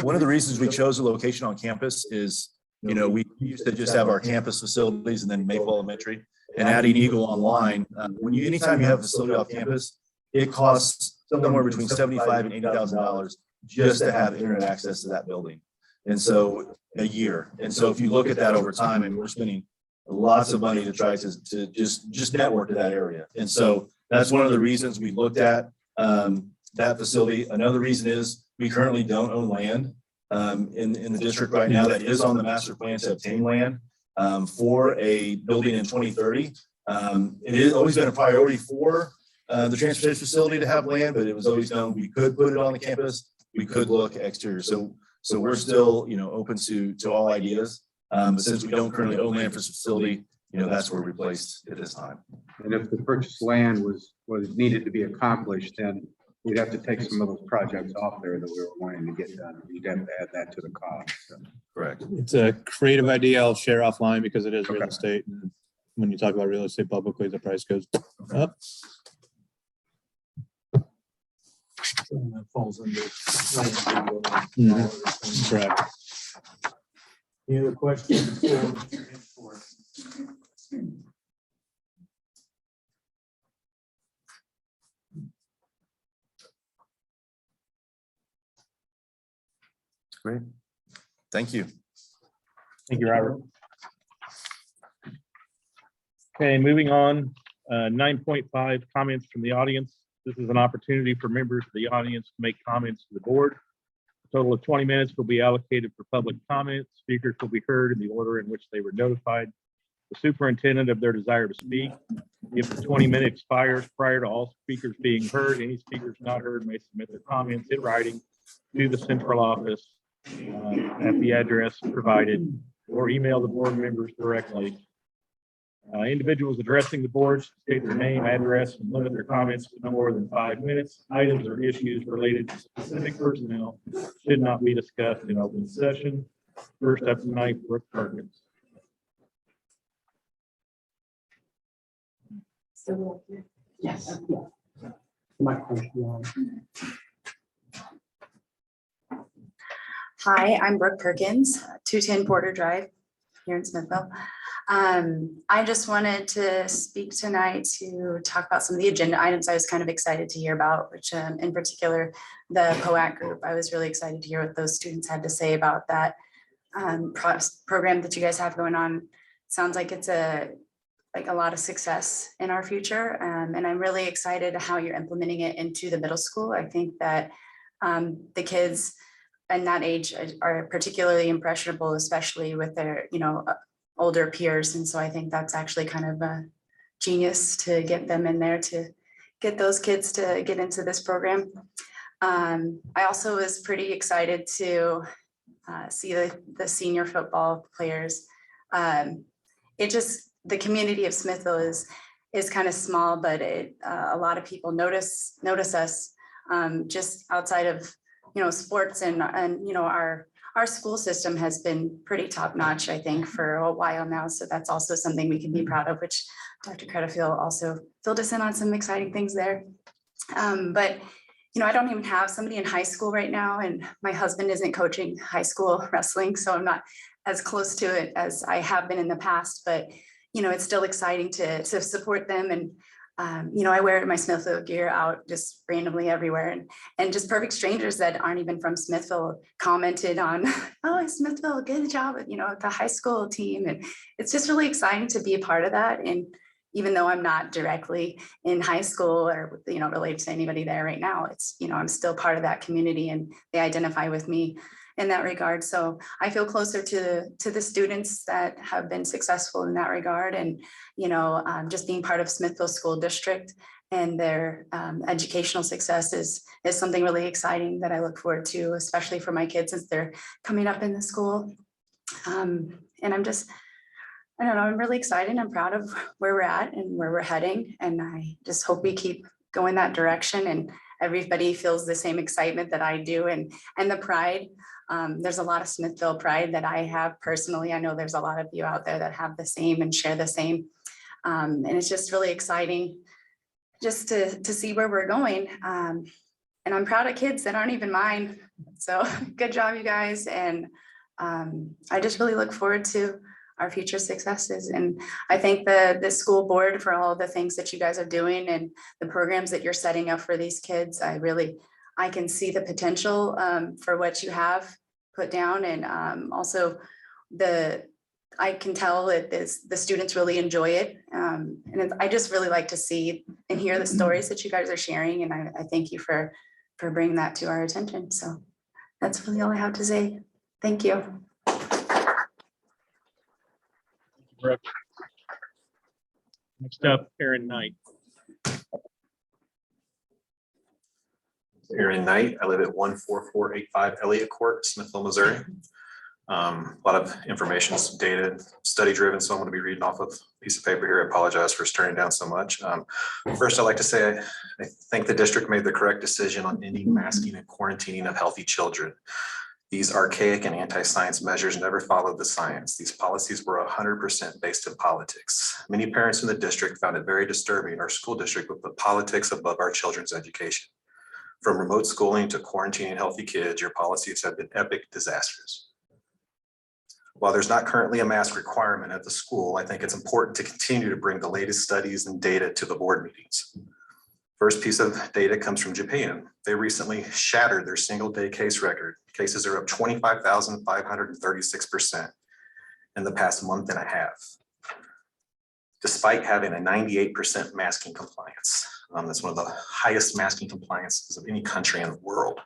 One of the reasons we chose a location on campus is, we used to just have our campus facilities and then Maple Elementary. and adding Eagle online, anytime you have a facility off campus, it costs somewhere between $75,000 and $80,000 just to have internet access to that building. And so a year. And so if you look at that over time, and we're spending lots of money to try to just network to that area. And so that's one of the reasons we looked at that facility. Another reason is we currently don't own land in the district right now that is on the master plan to obtain land for a building in 2030. It has always been a priority for the transportation facility to have land, but it was always known we could put it on the campus. We could look exterior. So we're still, open to all ideas. But since we don't currently own land for this facility, that's where we placed at this time. And if the purchased land was needed to be accomplished, then we'd have to take some of those projects off there that we were wanting to get done. You'd have to add that to the cost. So. Correct. It's a creative idea. I'll share offline because it is real estate. And when you talk about real estate publicly, the price goes up. Falls under. Correct. Any other questions? Great. Thank you. Thank you, Robert. Okay, moving on, 9.5 comments from the audience. This is an opportunity for members of the audience to make comments to the board. A total of 20 minutes will be allocated for public comments. Speakers will be heard in the order in which they were notified the superintendent of their desire to speak. If the 20-minute expires prior to all speakers being heard, any speakers not heard may submit their comments in writing to the central office at the address provided, or email the board members directly. Individuals addressing the board should state their name, address, and limit their comments to no more than 5 minutes. Items or issues related to specific personnel should not be discussed in open session. First up tonight, Brooke Perkins. Yes. Hi, I'm Brooke Perkins, 210 Porter Drive here in Smithville. I just wanted to speak tonight to talk about some of the agenda items I was kind of excited to hear about, which in particular, the POAC group. I was really excited to hear what those students had to say about that program that you guys have going on. Sounds like it's a lot of success in our future. And I'm really excited how you're implementing it into the middle school. I think that the kids in that age are particularly impressionable, especially with their, older peers. And so I think that's actually kind of a genius to get them in there, to get those kids to get into this program. I also was pretty excited to see the senior football players. The community of Smithville is kind of small, but a lot of people notice us just outside of sports and our school system has been pretty top notch, I think, for a while now. So that's also something we can be proud of, which Dr. Credifield also filled us in on some exciting things there. But I don't even have somebody in high school right now, and my husband isn't coaching high school wrestling, so I'm not as close to it as I have been in the past. But it's still exciting to support them. And I wear my Smithville gear out just randomly everywhere, and just perfect strangers that aren't even from Smithville commented on, oh, Smithville, good job at, the high school team. And it's just really exciting to be a part of that. And even though I'm not directly in high school or, related to anybody there right now, it's, I'm still part of that community and they identify with me in that regard. So I feel closer to the students that have been successful in that regard. And, just being part of Smithville School District and their educational success is something really exciting that I look forward to, especially for my kids as they're coming up in the school. And I'm really excited. I'm proud of where we're at and where we're heading. And I just hope we keep going that direction and everybody feels the same excitement that I do and the pride. There's a lot of Smithville pride that I have personally. I know there's a lot of you out there that have the same and share the same. And it's just really exciting just to see where we're going. And I'm proud of kids that aren't even mine. So good job, you guys. And I just really look forward to our future successes. And I thank the school board for all the things that you guys are doing and the programs that you're setting up for these kids. I can see the potential for what you have put down, and also I can tell that the students really enjoy it. I just really like to see and hear the stories that you guys are sharing. And I thank you for bringing that to our attention. So that's really all I have to say. Thank you. Next up, Aaron Knight. Aaron Knight. I live at 14485 Elliott Court, Smithville, Missouri. A lot of information, some data, study driven, so I'm going to be reading off of a piece of paper here. I apologize for turning down so much. First, I'd like to say I think the district made the correct decision on ending masking and quarantining of healthy children. These archaic and anti-science measures never followed the science. These policies were 100% based in politics. Many parents in the district found it very disturbing our school district would put politics above our children's education. From remote schooling to quarantining healthy kids, your policies have been epic disasters. While there's not currently a mask requirement at the school, I think it's important to continue to bring the latest studies and data to the board meetings. First piece of data comes from Japan. They recently shattered their single-day case record. Cases are up 25,536% in the past month and a half, despite having a 98% masking compliance. That's one of the highest masking compliances of any country in the world.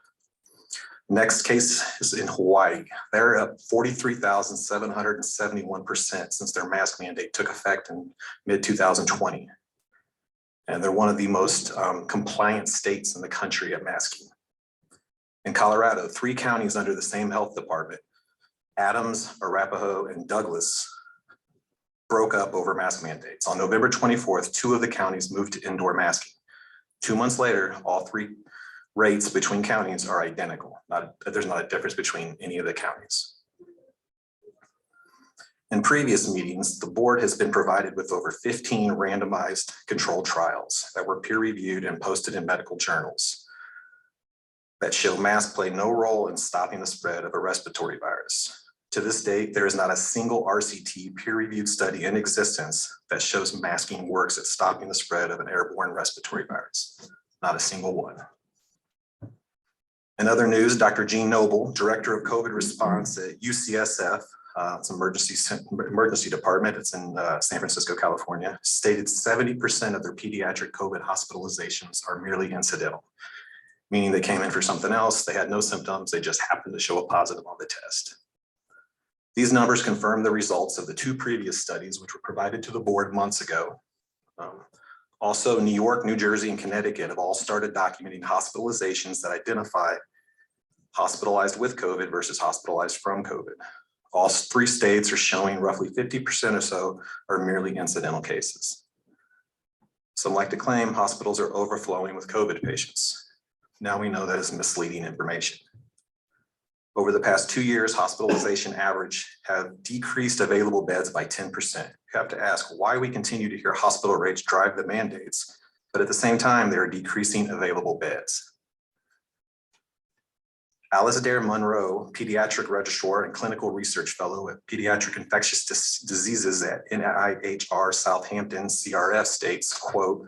Next case is in Hawaii. They're up 43,771% since their mask mandate took effect in mid-2020. And they're one of the most compliant states in the country at masking. In Colorado, 3 counties under the same health department, Adams, Arapahoe, and Douglas, broke up over mask mandates. On November 24th, 2 of the counties moved to indoor masking. 2 months later, all 3 rates between counties are identical. There's not a difference between any of the counties. In previous meetings, the board has been provided with over 15 randomized controlled trials that were peer-reviewed and posted in medical journals that show masks play no role in stopping the spread of a respiratory virus. To this date, there is not a single RCT peer-reviewed study in existence that shows masking works at stopping the spread of an airborne respiratory virus. Not a single one. In other news, Dr. Jean Noble, Director of COVID Response at UCSF, it's an emergency department, it's in San Francisco, California, stated 70% of their pediatric COVID hospitalizations are merely incidental, meaning they came in for something else, they had no symptoms, they just happened to show a positive on the test. These numbers confirm the results of the 2 previous studies, which were provided to the board months ago. Also, New York, New Jersey, and Connecticut have all started documenting hospitalizations that identify hospitalized with COVID versus hospitalized from COVID. All 3 states are showing roughly 50% or so are merely incidental cases. Some like to claim hospitals are overflowing with COVID patients. Now we know that is misleading information. Over the past 2 years, hospitalization average have decreased available beds by 10%. You have to ask why we continue to hear hospital rates drive the mandates, but at the same time, they are decreasing available beds. Alasdair Monroe, pediatric registrar and clinical research fellow at Pediatric Infectious Diseases at NIHR Southampton CRF states, quote,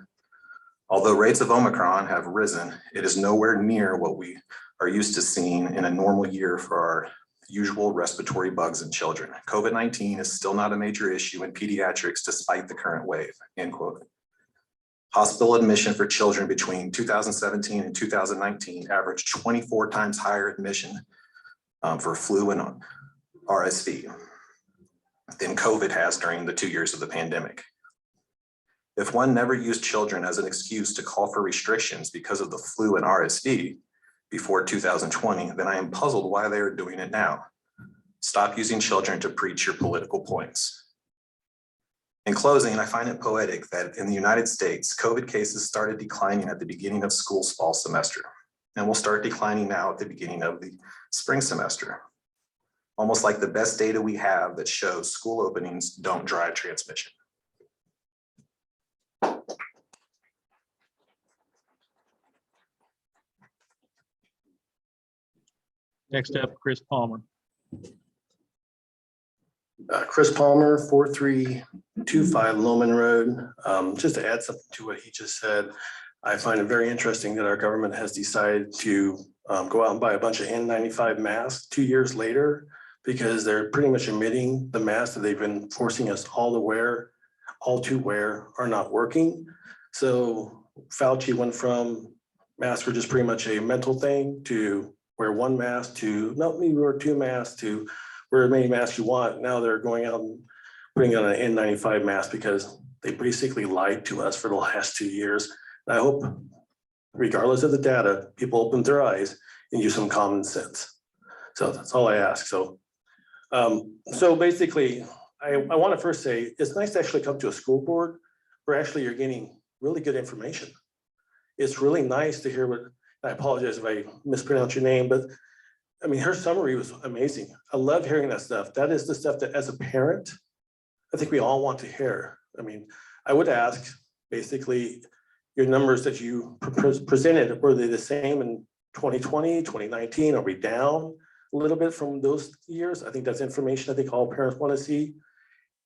although rates of Omicron have risen, it is nowhere near what we are used to seeing in a normal year for our usual respiratory bugs in children. COVID-19 is still not a major issue in pediatrics despite the current wave, end quote. Hospital admission for children between 2017 and 2019 averaged 24 times higher admission for flu and RSV than COVID has during the 2 years of the pandemic. If one never used children as an excuse to call for restrictions because of the flu and RSV before 2020, then I am puzzled why they are doing it now. Stop using children to preach your political points. In closing, I find it poetic that in the United States, COVID cases started declining at the beginning of school's fall semester, and will start declining now at the beginning of the spring semester. Almost like the best data we have that shows school openings don't drive transmission. Next up, Chris Palmer. Chris Palmer, 4325 Loman Road. Just to add something to what he just said, I find it very interesting that our government has decided to go out and buy a bunch of N95 masks 2 years later, because they're pretty much omitting the masks that they've been forcing us all to wear are not working. So Fauci went from masks are just pretty much a mental thing to wear one mask to no, maybe wear two masks to wear as many masks you want. Now they're going out and putting on an N95 mask because they basically lied to us for the last 2 years. And I hope, regardless of the data, people open their eyes and use some common sense. So that's all I ask. So basically, I want to first say it's nice to actually come to a school board where actually you're getting really good information. It's really nice to hear what, I apologize if I mispronounce your name, but I mean, her summary was amazing. I love hearing that stuff. That is the stuff that as a parent, I think we all want to hear. I mean, I would ask basically your numbers that you presented, were they the same in 2020, 2019? Are we down a little bit from those years? I think that's information I think all parents want to see.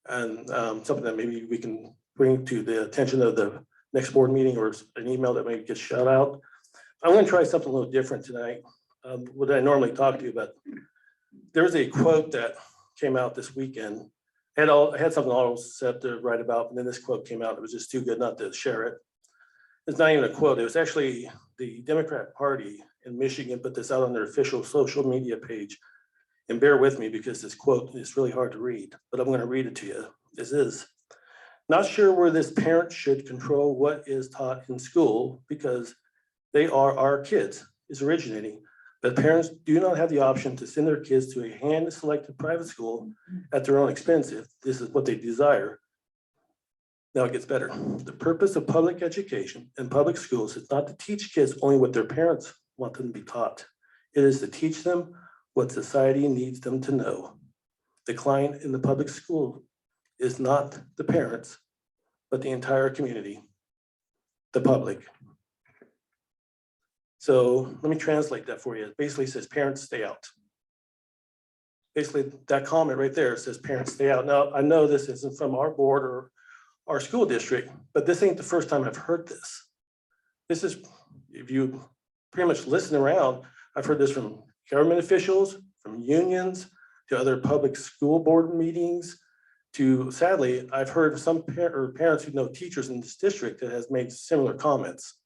And something that maybe we can bring to the attention of the next board meeting or an email that maybe gets shot out. I'm going to try something a little different tonight. What I normally talk to you about. There's a quote that came out this weekend. I had something all set to write about, and then this quote came out. It was just too good not to share it. It's not even a quote. It was actually the Democrat Party in Michigan put this out on their official social media page. And bear with me because this quote is really hard to read, but I'm going to read it to you. This is, not sure where this parent should control what is taught in school because they are our kids, is originating. But parents do not have the option to send their kids to a hand-selected private school at their own expense if this is what they desire. Now it gets better. The purpose of public education and public schools is not to teach kids only what their parents want them to be taught. It is to teach them what society needs them to know. The client in the public school is not the parents, but the entire community, the public. So let me translate that for you. It basically says parents stay out. Basically that comment right there says parents stay out. Now I know this isn't from our board or our school district, but this ain't the first time I've heard this. This is, if you pretty much listen around, I've heard this from government officials, from unions, to other public school board meetings, to sadly, I've heard some parents who know teachers in this district that has made similar comments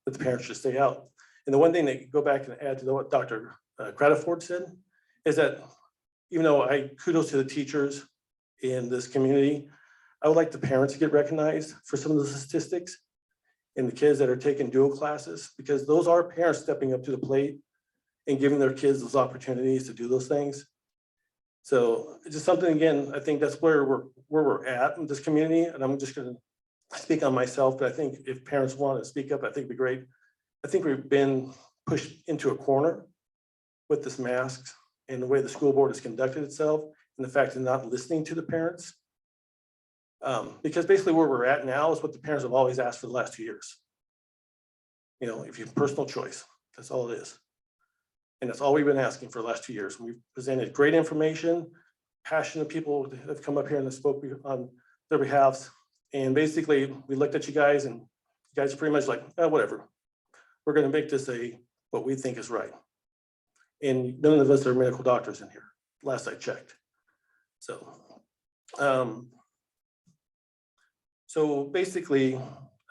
that the parents should stay out. And the one thing that go back and add to what Dr. Cradford said is that even though I kudos to the teachers in this community, I would like the parents to get recognized for some of the statistics and the kids that are taking dual classes, because those are parents stepping up to the plate and giving their kids those opportunities to do those things. So it's just something, again, I think that's where we're at in this community. And I'm just going to speak on myself, but I think if parents want to speak up, I think it'd be great. I think we've been pushed into a corner with this masks and the way the school board has conducted itself and the fact of not listening to the parents. Because basically where we're at now is what the parents have always asked for the last 2 years. You know, if you have personal choice, that's all it is. And that's all we've been asking for the last 2 years. We've presented great information, passionate people that have come up here and spoke on their behalfs. And basically we looked at you guys and you guys are pretty much like, oh, whatever. We're going to make this what we think is right. And none of us are medical doctors in here, last I checked. So, basically,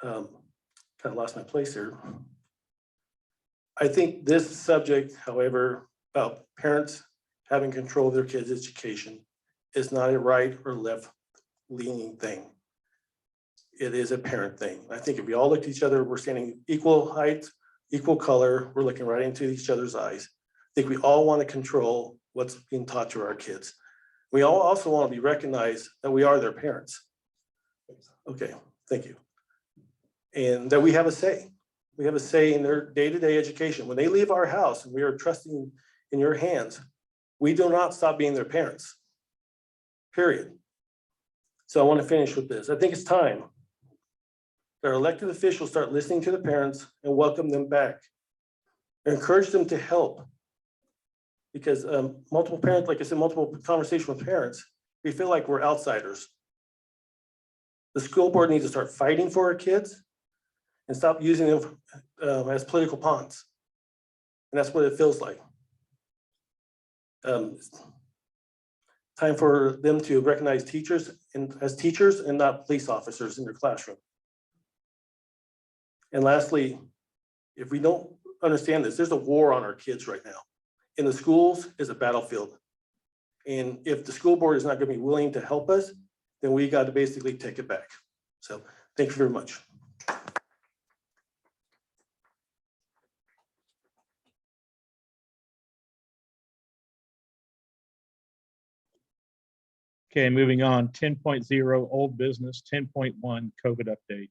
kind of lost my place here. I think this subject, however, about parents having control of their kids' education is not a right or left leaning thing. It is a parent thing. I think if we all look at each other, we're standing equal height, equal color, we're looking right into each other's eyes. I think we all want to control what's being taught to our kids. We all also want to be recognized that we are their parents. Okay, thank you. And that we have a say. We have a say in their day-to-day education. When they leave our house and we are trusting in your hands, we do not stop being their parents, period. So I want to finish with this. I think it's time that our elected officials start listening to the parents and welcome them back. Encourage them to help. Because multiple parents, like I said, multiple conversations with parents, we feel like we're outsiders. The school board needs to start fighting for our kids and stop using them as political pawns. And that's what it feels like. Time for them to recognize teachers as teachers and not police officers in their classroom. And lastly, if we don't understand this, there's a war on our kids right now. In the schools is a battlefield. And if the school board is not going to be willing to help us, then we got to basically take it back. So thank you very much. Okay, moving on, 10.0 old business, 10.1 COVID update.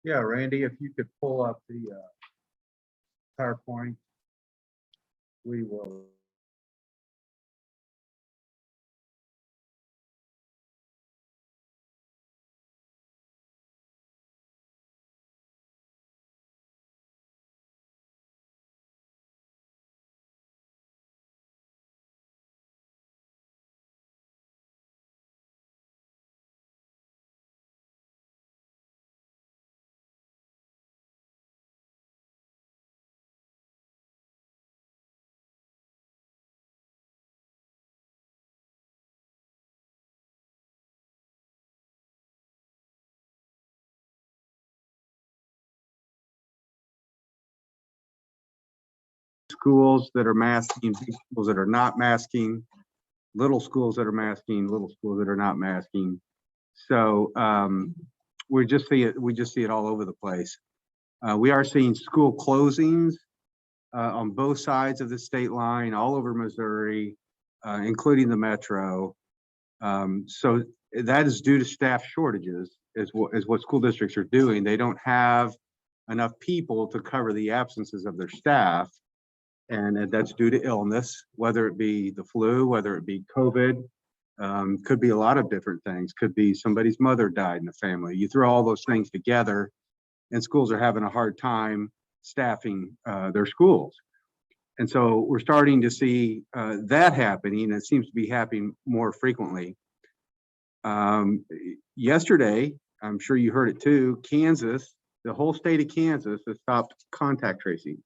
Yeah, Randy, if you could pull up the PowerPoint, we will. Schools that are masking, big schools that are not masking, little schools that are masking, little schools that are not masking. So we just see it all over the place. We are seeing school closings on both sides of the state line, all over Missouri, including the metro. So that is due to staff shortages, is what school districts are doing. They don't have enough people to cover the absences of their staff. And that's due to illness, whether it be the flu, whether it be COVID, could be a lot of different things. Could be somebody's mother died in the family. You throw all those things together and schools are having a hard time staffing their schools. And so we're starting to see that happening. It seems to be happening more frequently. Yesterday, I'm sure you heard it too, Kansas, the whole state of Kansas has stopped contact tracing.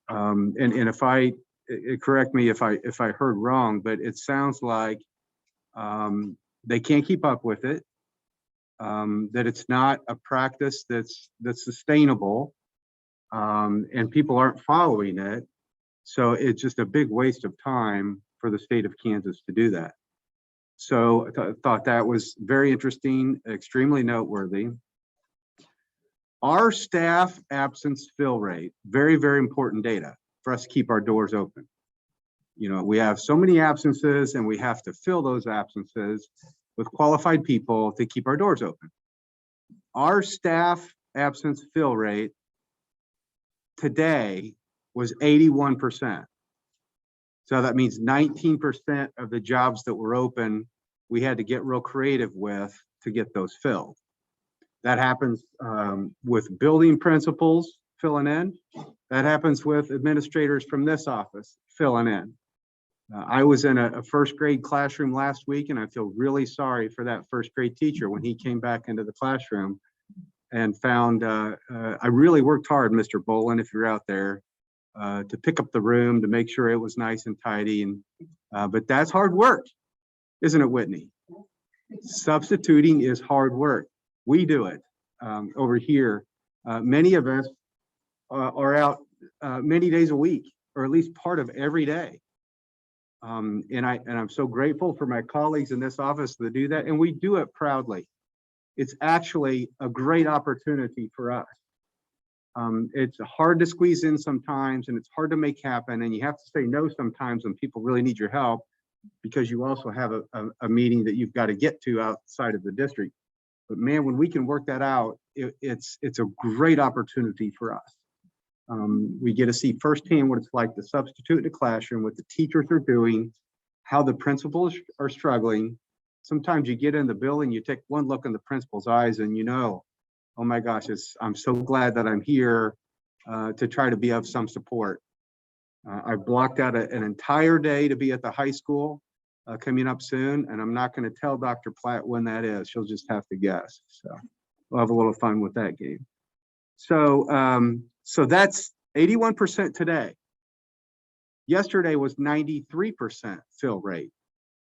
And if correct me if I heard wrong, but it sounds like they can't keep up with it, that it's not a practice that's sustainable, and people aren't following it. So it's just a big waste of time for the state of Kansas to do that. So I thought that was very interesting, extremely noteworthy. Our staff absence fill rate, very, very important data for us to keep our doors open. You know, we have so many absences and we have to fill those absences with qualified people to keep our doors open. Our staff absence fill rate today was 81%. So that means 19% of the jobs that were open, we had to get real creative with to get those filled. That happens with building principals filling in. That happens with administrators from this office filling in. I was in a first grade classroom last week, and I feel really sorry for that first grade teacher when he came back into the classroom and found, I really worked hard, Mr. Bolin, if you're out there, to pick up the room, to make sure it was nice and tidy. And but that's hard work, isn't it, Whitney? Substituting is hard work. We do it over here. Many of us are out many days a week, or at least part of every day. And I'm so grateful for my colleagues in this office to do that, and we do it proudly. It's actually a great opportunity for us. It's hard to squeeze in sometimes, and it's hard to make happen, and you have to say no sometimes when people really need your help, because you also have a meeting that you've got to get to outside of the district. But man, when we can work that out, it's a great opportunity for us. We get to see firsthand what it's like to substitute in a classroom, what the teachers are doing, how the principals are struggling. Sometimes you get in the building, you take one look in the principal's eyes and you know, oh my gosh, I'm so glad that I'm here to try to be of some support. I blocked out an entire day to be at the high school. coming up soon, and I'm not going to tell Dr. Platt when that is. She'll just have to guess. So we'll have a little fun with that game. So, so that's 81% today. Yesterday was 93% fill rate.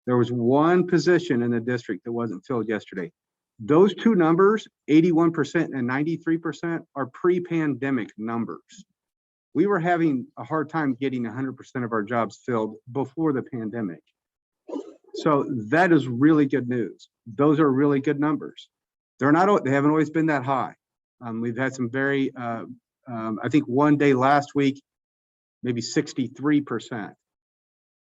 There was one position in the district that wasn't filled yesterday. Those two numbers, 81% and 93%, are pre-pandemic numbers. We were having a hard time getting 100% of our jobs filled before the pandemic. So that is really good news. Those are really good numbers. They haven't always been that high. We've had some very, I think one day last week, maybe 63%.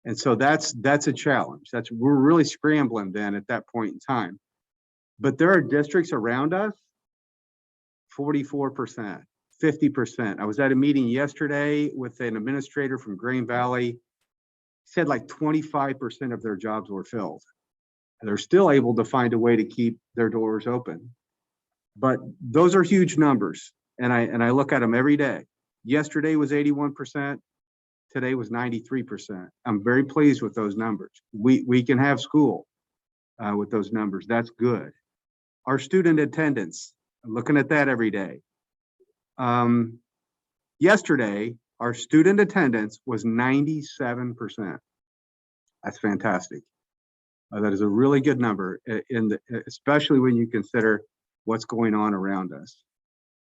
And so that's a challenge. We're really scrambling then at that point in time. But there are districts around us, 44%, 50%. I was at a meeting yesterday with an administrator from Green Valley. Said like 25% of their jobs were filled. And they're still able to find a way to keep their doors open. But those are huge numbers. And I look at them every day. Yesterday was 81%. Today was 93%. I'm very pleased with those numbers. We can have school with those numbers. That's good. Our student attendance, I'm looking at that every day. Yesterday, our student attendance was 97%. That's fantastic. That is a really good number, especially when you consider what's going on around us.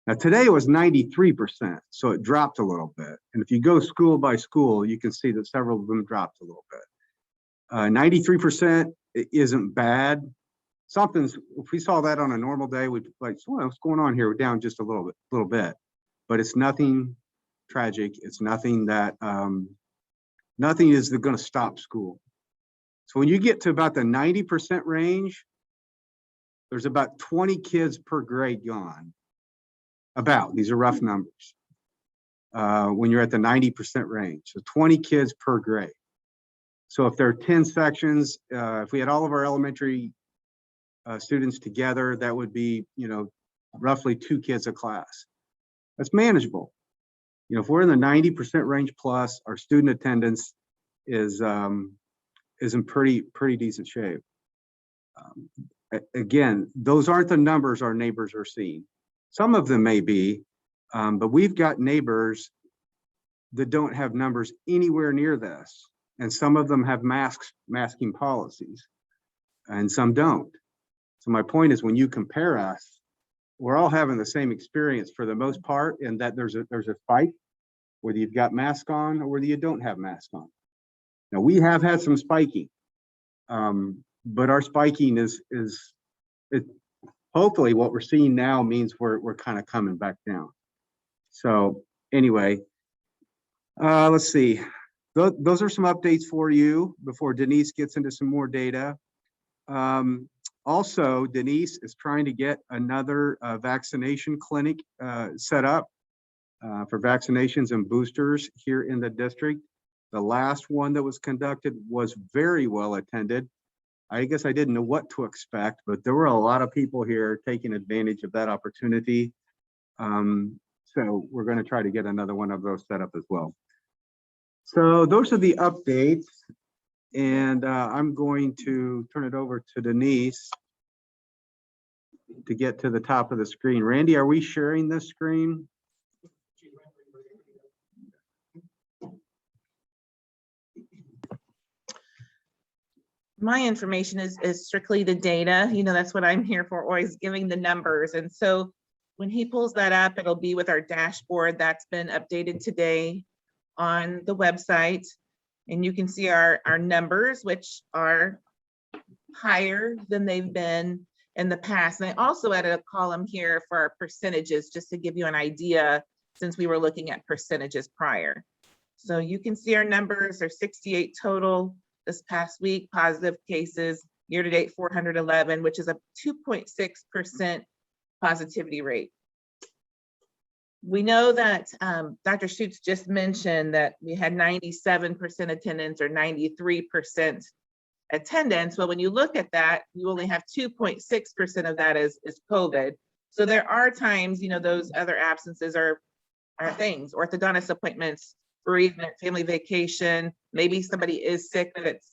Now today it was 93%, so it dropped a little bit. And if you go school by school, you can see that several of them dropped a little bit. 93% isn't bad. If we saw that on a normal day, we'd be like, so what's going on here? We're down just a little bit, but it's nothing tragic. It's nothing that, nothing is going to stop school. So when you get to about the 90% range, there's about 20 kids per grade gone. These are rough numbers. When you're at the 90% range, so 20 kids per grade. So if there are 10 sections, if we had all of our elementary students together, that would be, roughly 2 kids a class. That's manageable. If we're in the 90% range plus, our student attendance is in pretty decent shape. Again, those aren't the numbers our neighbors are seeing. Some of them may be, but we've got neighbors that don't have numbers anywhere near this. And some of them have masking policies, and some don't. So my point is, when you compare us, we're all having the same experience for the most part, in that there's a spike, whether you've got mask on or whether you don't have mask on. Now we have had some spiking, but our spiking is hopefully what we're seeing now means we're kind of coming back down. So anyway, let's see. Those are some updates for you before Denise gets into some more data. Also, Denise is trying to get another vaccination clinic set up for vaccinations and boosters here in the district. The last one that was conducted was very well attended. I guess I didn't know what to expect, but there were a lot of people here taking advantage of that opportunity. So we're going to try to get another one of those set up as well. So those are the updates, and I'm going to turn it over to Denise to get to the top of the screen. Randy, are we sharing this screen? My information is strictly the data. That's what I'm here for, always giving the numbers. And so when he pulls that up, it'll be with our dashboard that's been updated today on the website. And you can see our numbers, which are higher than they've been in the past. And I also added a column here for our percentages, just to give you an idea, since we were looking at percentages prior. So you can see our numbers are 68 total this past week, positive cases, year-to-date 411, which is a 2.6% positivity rate. We know that Dr. Schutz just mentioned that we had 97% attendance or 93% attendance. Well, when you look at that, you only have 2.6% of that is COVID. So there are times, those other absences are things, orthodontist appointments, bereavement, family vacation, maybe somebody is sick, but it's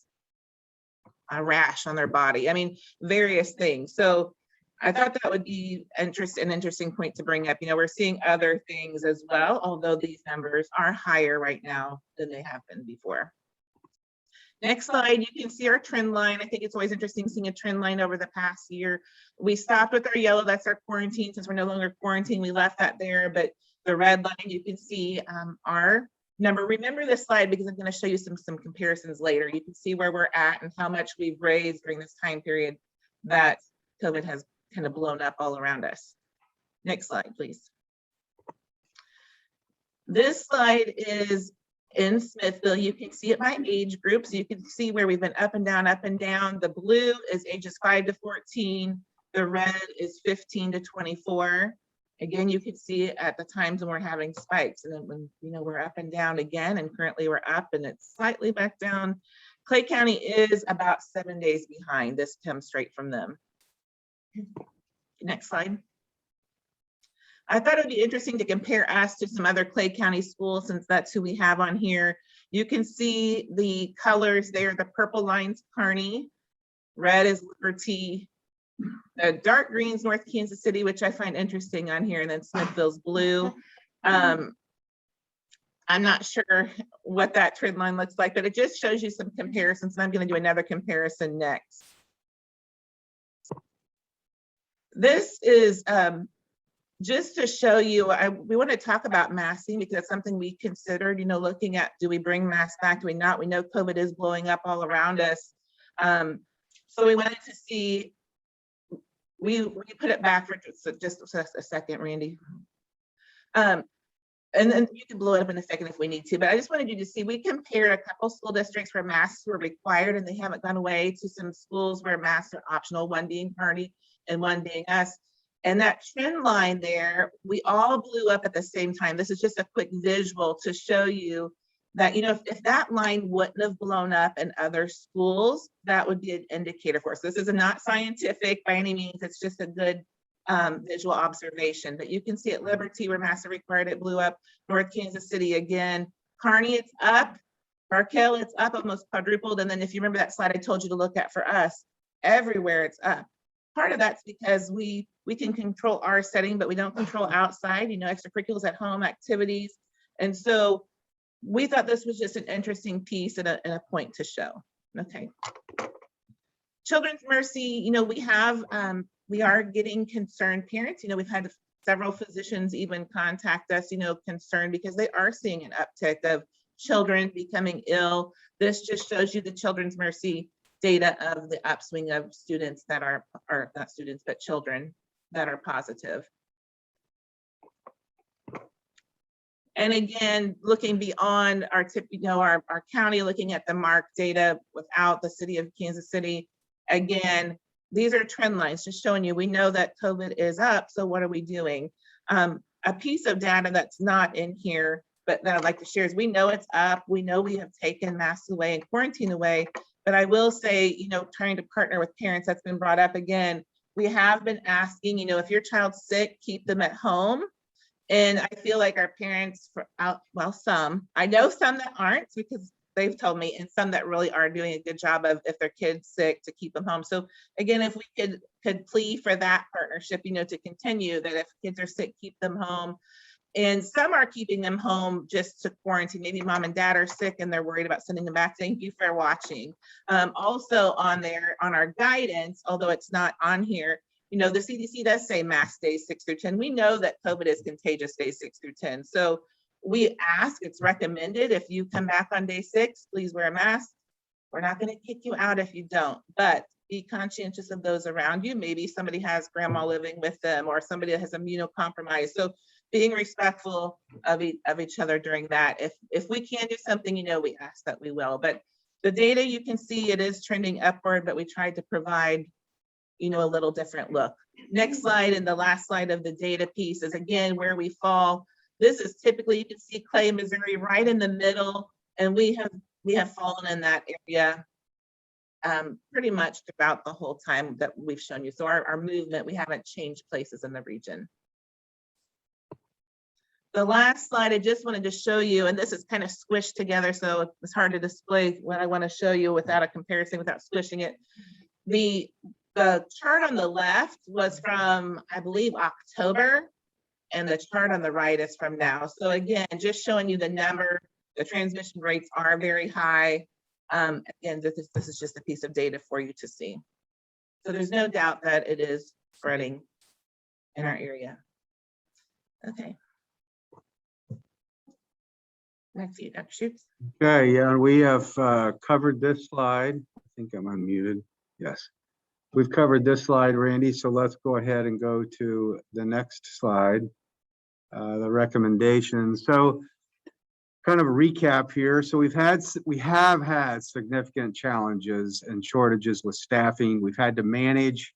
a rash on their body. I mean, various things. So I thought that would be an interesting point to bring up. You know, we're seeing other things as well, although these numbers are higher right now than they have been before. Next slide, you can see our trend line. I think it's always interesting seeing a trend line over the past year. We stopped with our yellow, that's our quarantine. Since we're no longer quarantined, we left that there, but the red line, you can see our number. Remember this slide because I'm going to show you some comparisons later. You can see where we're at and how much we've raised during this time period that COVID has kind of blown up all around us. Next slide, please. This slide is in Smithville. You can see it by age groups. You can see where we've been up and down, up and down. The blue is ages 5 to 14. The red is 15 to 24. Again, you can see it at the times when we're having spikes, and then when we're up and down again, and currently we're up and it's slightly back down. Clay County is about 7 days behind. This comes straight from them. Next slide. I thought it'd be interesting to compare us to some other Clay County schools since that's who we have on here. You can see the colors there. The purple line's Kearney, red is Liberty, the dark green's North Kansas City, which I find interesting on here, and then Smithville's blue. I'm not sure what that trend line looks like, but it just shows you some comparisons, and I'm going to do another comparison next. This is just to show you, we want to talk about masking because it's something we considered, looking at, do we bring masks back, do we not? We know COVID is blowing up all around us. So we wanted to see, we put it back for just a second, Randy. And then you can blow it up in a second if we need to, but I just wanted you to see, we compared a couple school districts where masks were required and they haven't gone away to some schools where masks are optional, one being Kearney and one being us. And that trend line there, we all blew up at the same time. This is just a quick visual to show you that, if that line wouldn't have blown up in other schools, that would be an indicator for us. This is not scientific by any means. It's just a good visual observation. But you can see at Liberty where masks are required, it blew up. North Kansas City again. Kearney, it's up. Barkell, it's up, almost quadrupled. And then if you remember that slide I told you to look at for us, everywhere it's up. Part of that's because we can control our setting, but we don't control outside, extracurriculars at home, activities. And so we thought this was just an interesting piece and a point to show. Okay. Children's Mercy, we are getting concerned parents. We've had several physicians even contact us, concerned because they are seeing an uptick of children becoming ill. This just shows you the Children's Mercy data of the upswing of students that are not students, but children that are positive. And again, looking beyond our our county, looking at the MARC data without the city of Kansas City, again, these are trend lines just showing you, we know that COVID is up, so what are we doing? A piece of data that's not in here, but that I'd like to share is we know it's up. We know we have taken masks away and quarantine away, but I will say, trying to partner with parents, that's been brought up again. We have been asking, if your child's sick, keep them at home. And I feel like our parents, some, I know some that aren't because they've told me, and some that really are doing a good job of, if their kid's sick, to keep them home. So again, if we could plea for that partnership, to continue, that if kids are sick, keep them home. And some are keeping them home just to quarantine. Maybe mom and dad are sick and they're worried about sending them back. Thank you for watching. Also on our guidance, although it's not on here, the CDC does say mask days 6 through 10. We know that COVID is contagious days 6 through 10. So we ask, it's recommended, if you come back on day 6, please wear a mask. We're not going to kick you out if you don't, but be conscientious of those around you. Maybe somebody has grandma living with them or somebody that has immunocompromised. So being respectful of each other during that. If we can do something, we ask that we will. But the data, you can see it is trending upward, but we tried to provide, a little different look. Next slide, and the last slide of the data piece is again where we fall. This is typically, you can see Clay, Missouri, right in the middle, and we have fallen in that area pretty much throughout the whole time that we've shown you. So our movement, we haven't changed places in the region. The last slide, I just wanted to show you, and this is kind of squished together, so it's hard to display what I want to show you without a comparison, without squishing it. The chart on the left was from, I believe, October, and the chart on the right is from now. So again, just showing you the number, the transmission rates are very high. Again, this is just a piece of data for you to see. So there's no doubt that it is spreading in our area. Okay. Next, you, Dr. Schutz. Okay, yeah, and we have covered this slide. I think I'm unmuted. Yes. We've covered this slide, Randy, so let's go ahead and go to the next slide, the recommendations. So kind of a recap here. So we have had significant challenges and shortages with staffing. We've had to manage,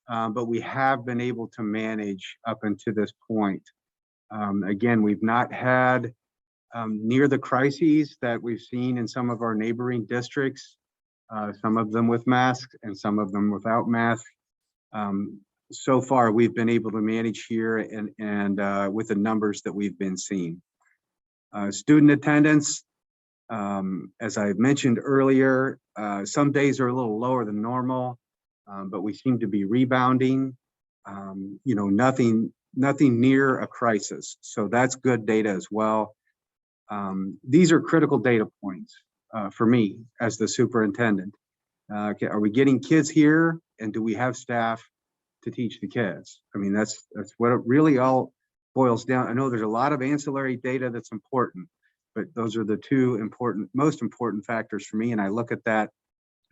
but we have been able to manage up until this point. Again, we've not had near the crises that we've seen in some of our neighboring districts, some of them with masks and some of them without masks. So far, we've been able to manage here and with the numbers that we've been seeing. Student attendance, as I mentioned earlier, some days are a little lower than normal, but we seem to be rebounding. You know, nothing near a crisis. So that's good data as well. These are critical data points for me as the superintendent. Okay, are we getting kids here, and do we have staff to teach the kids? I mean, that's what it really all boils down. I know there's a lot of ancillary data that's important, but those are the two most important factors for me, and I look at that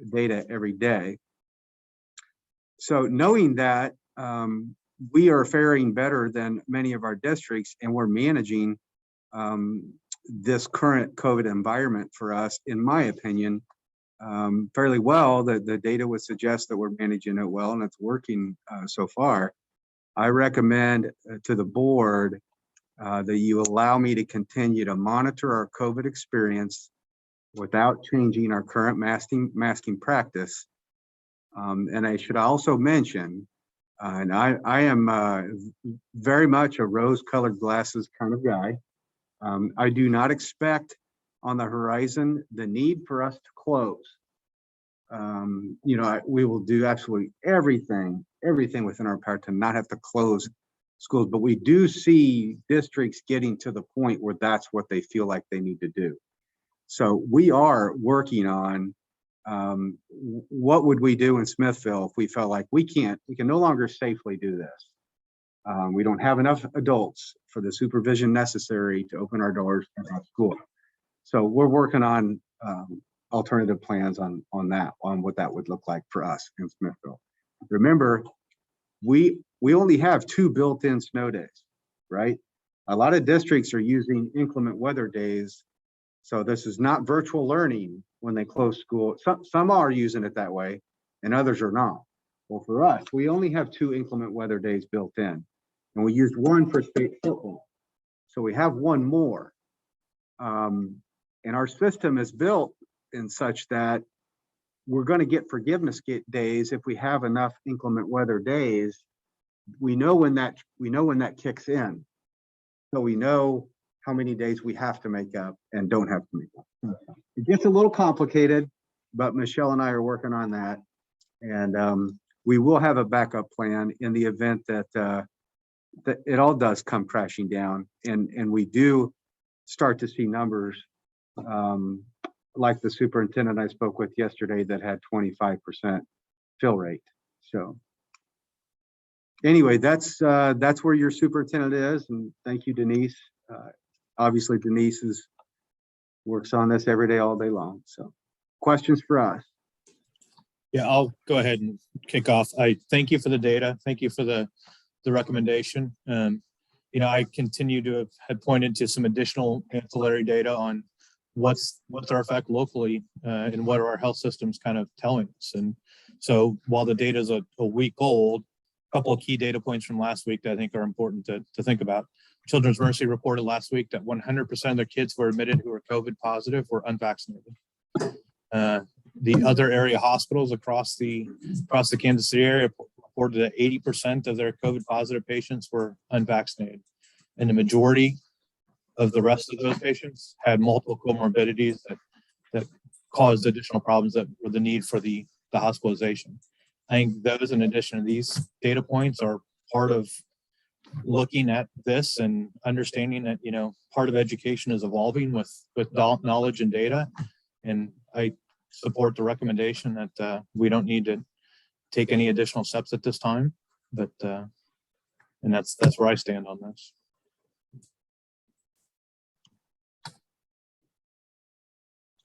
data every day. So knowing that we are faring better than many of our districts, and we're managing this current COVID environment for us, in my opinion, fairly well. The data would suggest that we're managing it well, and it's working so far. I recommend to the board that you allow me to continue to monitor our COVID experience without changing our current masking practice. And I should also mention, and I am very much a rose-colored glasses kind of guy. I do not expect on the horizon the need for us to close. You know, we will do absolutely everything within our power to not have to close schools, but we do see districts getting to the point where that's what they feel like they need to do. So we are working on what would we do in Smithville if we felt like we can no longer safely do this. We don't have enough adults for the supervision necessary to open our doors to our school. So we're working on alternative plans on what that would look like for us in Smithville. Remember, we only have 2 built-in snow days, right? A lot of districts are using inclement weather days. So this is not virtual learning when they close school. Some are using it that way and others are not. Well, for us, we only have 2 inclement weather days built in, and we used 1 for state football. So we have 1 more. And our system is built in such that we're going to get forgiveness days if we have enough inclement weather days. We know when that kicks in. So we know how many days we have to make up and don't have to make up. It gets a little complicated, but Michelle and I are working on that. And we will have a backup plan in the event that it all does come crashing down, and we do start to see numbers like the superintendent I spoke with yesterday that had 25% fill rate. So anyway, that's where your superintendent is, and thank you, Denise. Obviously, Denise works on this every day, all day long. So questions for us? Yeah, I'll go ahead and kick off. I thank you for the data. Thank you for the recommendation. You know, I continue to have pointed to some additional ancillary data on what's our effect locally and what are our health systems kind of telling us. And so while the data is a week old, a couple of key data points from last week that I think are important to think about. Children's Mercy reported last week that 100% of their kids were admitted who were COVID positive were unvaccinated. The other area hospitals across the Kansas City area reported that 80% of their COVID positive patients were unvaccinated. And the majority of the rest of those patients had multiple comorbidities that caused additional problems that were the need for the hospitalization. I think those, in addition to these data points, are part of looking at this and understanding that, you know, part of education is evolving with knowledge and data. And I support the recommendation that we don't need to take any additional steps at this time, but and that's where I stand on this.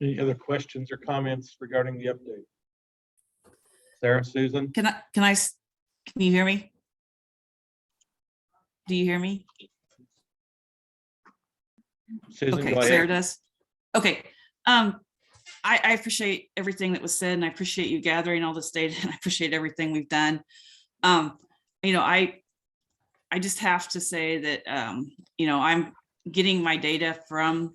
Any other questions or comments regarding the update? Sarah, Susan? Can you hear me? Do you hear me? Susan, Okay, go ahead. Sarah does. Okay. I appreciate everything that was said, and I appreciate you gathering all this data, and I appreciate everything we've done. You know, I just have to say that, you know, I'm getting my data from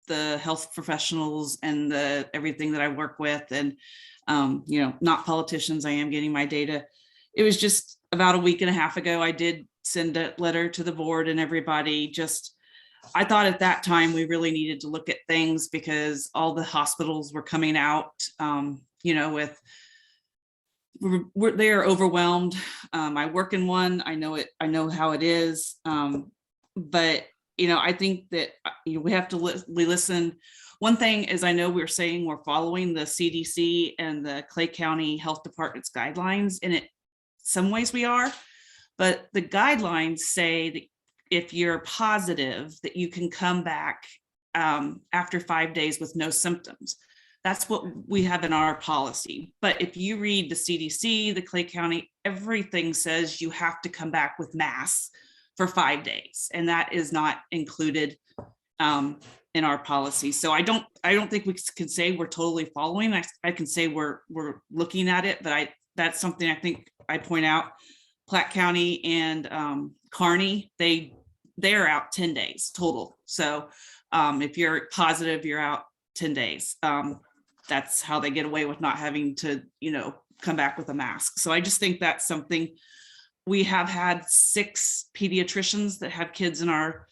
the health professionals and everything that I work with, and, you know, not politicians. I am getting my data. It was just about a week and a half ago, I did send a letter to the board and everybody. I thought at that time we really needed to look at things because all the hospitals were coming out, you know, they are overwhelmed. I work in one, I know how it is. But, you know, I think that we have to listen. One thing is, I know we're saying we're following the CDC and the Clay County Health Department's guidelines, and some ways we are, but the guidelines say that if you're positive, that you can come back after 5 days with no symptoms. That's what we have in our policy. But if you read the CDC, the Clay County, everything says you have to come back with masks for 5 days, and that is not included in our policy. So I don't think we can say we're totally following. I can say we're looking at it, but that's something I think I point out. Platte County and Kearney, they're out 10 days total. So if you're positive, you're out 10 days. That's how they get away with not having to, you know, come back with a mask. So I just think that's something. We have had 6 pediatricians that have kids in our,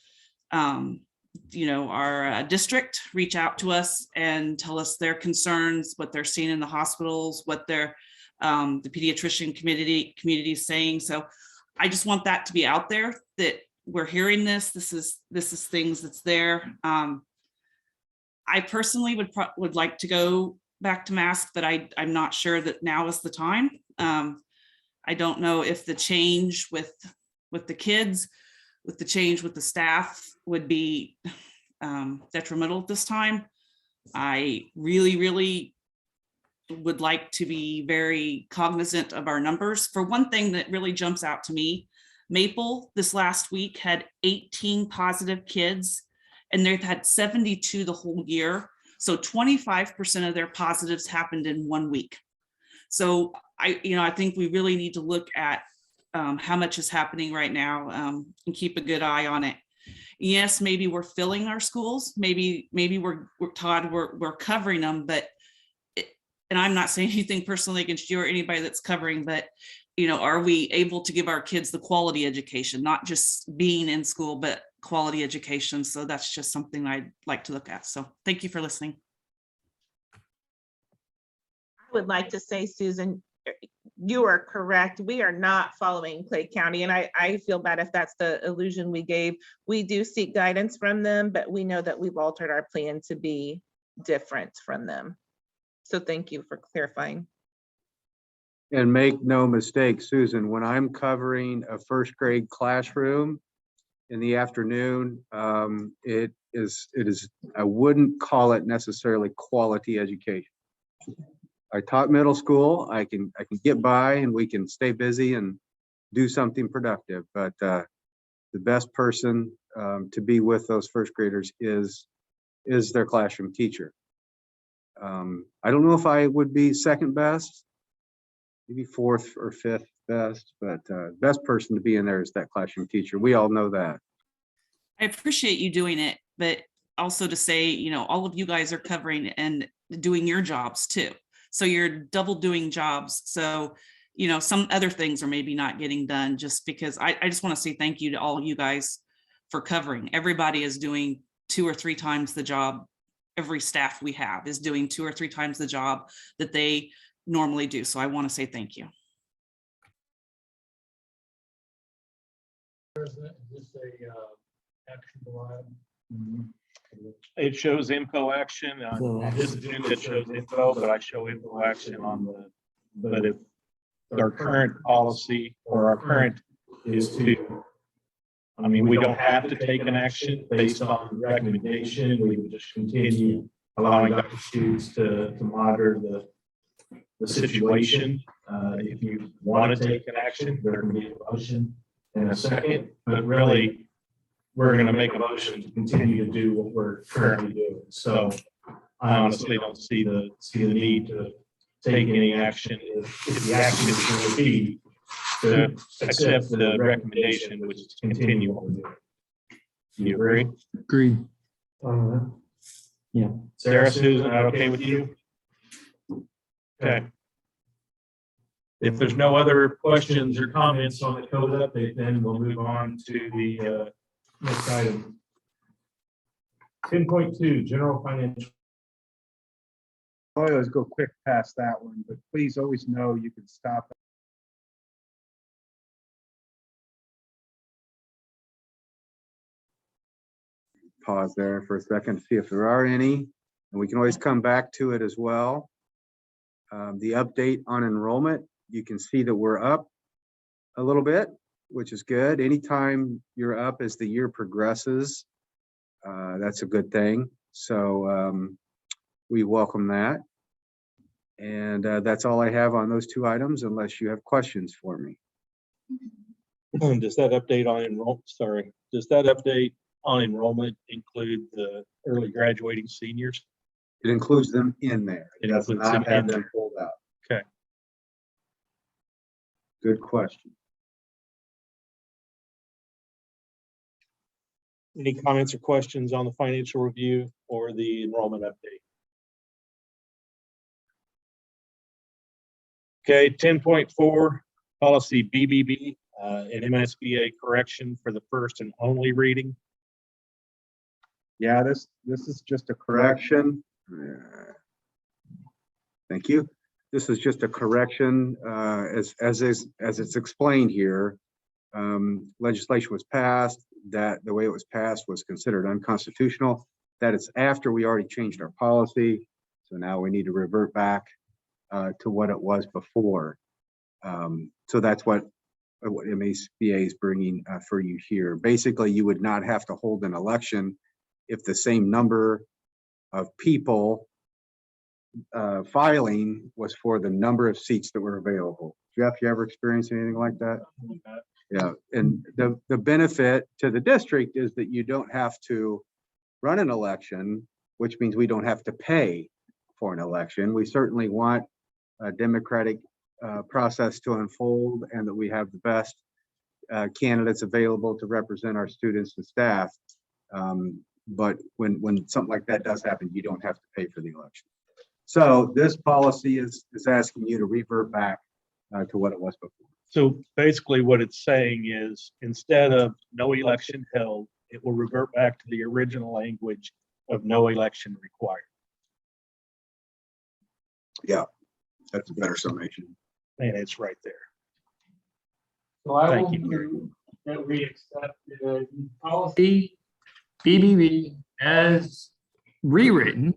you know, our district reach out to us and tell us their concerns, what they're seeing in the hospitals, what the pediatrician community is saying. So I just want that to be out there, that we're hearing this. This is things that's there. I personally would like to go back to masks, but I'm not sure that now is the time. I don't know if the change with the kids, with the change with the staff would be detrimental at this time. I really would like to be very cognizant of our numbers. For one thing that really jumps out to me, Maple this last week had 18 positive kids, and they've had 72 the whole year. So 25% of their positives happened in 1 week. So I think we really need to look at how much is happening right now and keep a good eye on it. Yes, maybe we're filling our schools. Maybe we're Todd, we're covering them, but and I'm not saying anything personally against you or anybody that's covering, but you know, are we able to give our kids the quality education, not just being in school, but quality education? So that's just something I'd like to look at. So thank you for listening. I would like to say, Susan, you are correct. We are not following Clay County, and I feel bad if that's the illusion we gave. We do seek guidance from them, but we know that we've altered our plan to be different from them. So thank you for clarifying. And make no mistake, Susan, when I'm covering a first grade classroom in the afternoon, it is, I wouldn't call it necessarily quality education. I taught middle school. I can get by and we can stay busy and do something productive. But the best person to be with those first graders is their classroom teacher. I don't know if I would be second best, maybe fourth or fifth best, but best person to be in there is that classroom teacher. We all know that. I appreciate you doing it, but also to say, you know, all of you guys are covering and doing your jobs too. So you're double doing jobs. So, you know, some other things are maybe not getting done just because I just want to say thank you to all of you guys for covering. Everybody is doing 2 or 3 times the job. Every staff we have is doing 2 or 3 times the job that they normally do. So I want to say thank you. Is this a actionable item? It shows info action. This agenda shows info, but I show info action on the, but if our current policy or our current is to, I mean, we don't have to take an action based on recommendation. We would just continue allowing Dr. Stutes to monitor the situation. If you want to take an action, there can be a motion in a second, but really, we're going to make a motion to continue to do what we're currently doing. So I honestly don't see the need to take any action if the action is going to be to accept the recommendation, which is to continue what we're doing. You agree? Agreed. Yeah. Sarah, Susan, that okay with you? Okay. If there's no other questions or comments on the code update, then we'll move on to the next item. 10.2, general financial. I always go quick past that one, but please always know you can stop. Pause there for a second, see if there are any, and we can always come back to it as well. The update on enrollment, you can see that we're up a little bit, which is good. Anytime you're up as the year progresses, that's a good thing. So we welcome that. And that's all I have on those 2 items, unless you have questions for me. Does that update on does that update on enrollment include the early graduating seniors? It includes them in there. It does not have them pulled out. Okay. Good question. Any comments or questions on the financial review or the enrollment update? Okay, 10.4, policy BBB, an MSBA correction for the first and only reading. Yeah, this is just a correction. Thank you. This is just a correction, as it's explained here. Legislation was passed that the way it was passed was considered unconstitutional. That it's after we already changed our policy. So now we need to revert back to what it was before. So that's what MSBA is bringing for you here. Basically, you would not have to hold an election if the same number of people filing was for the number of seats that were available. Jeff, you ever experienced anything like that? Yeah, and the benefit to the district is that you don't have to run an election, which means we don't have to pay for an election. We certainly want a democratic process to unfold and that we have the best candidates available to represent our students and staff. But when something like that does happen, you don't have to pay for the election. So this policy is asking you to revert back to what it was before. So basically what it's saying is instead of no election held, it will revert back to the original language of no election required. Yeah, that's a better summation. And it's right there. So I Thank will you. move that we accept the policy BBB as rewritten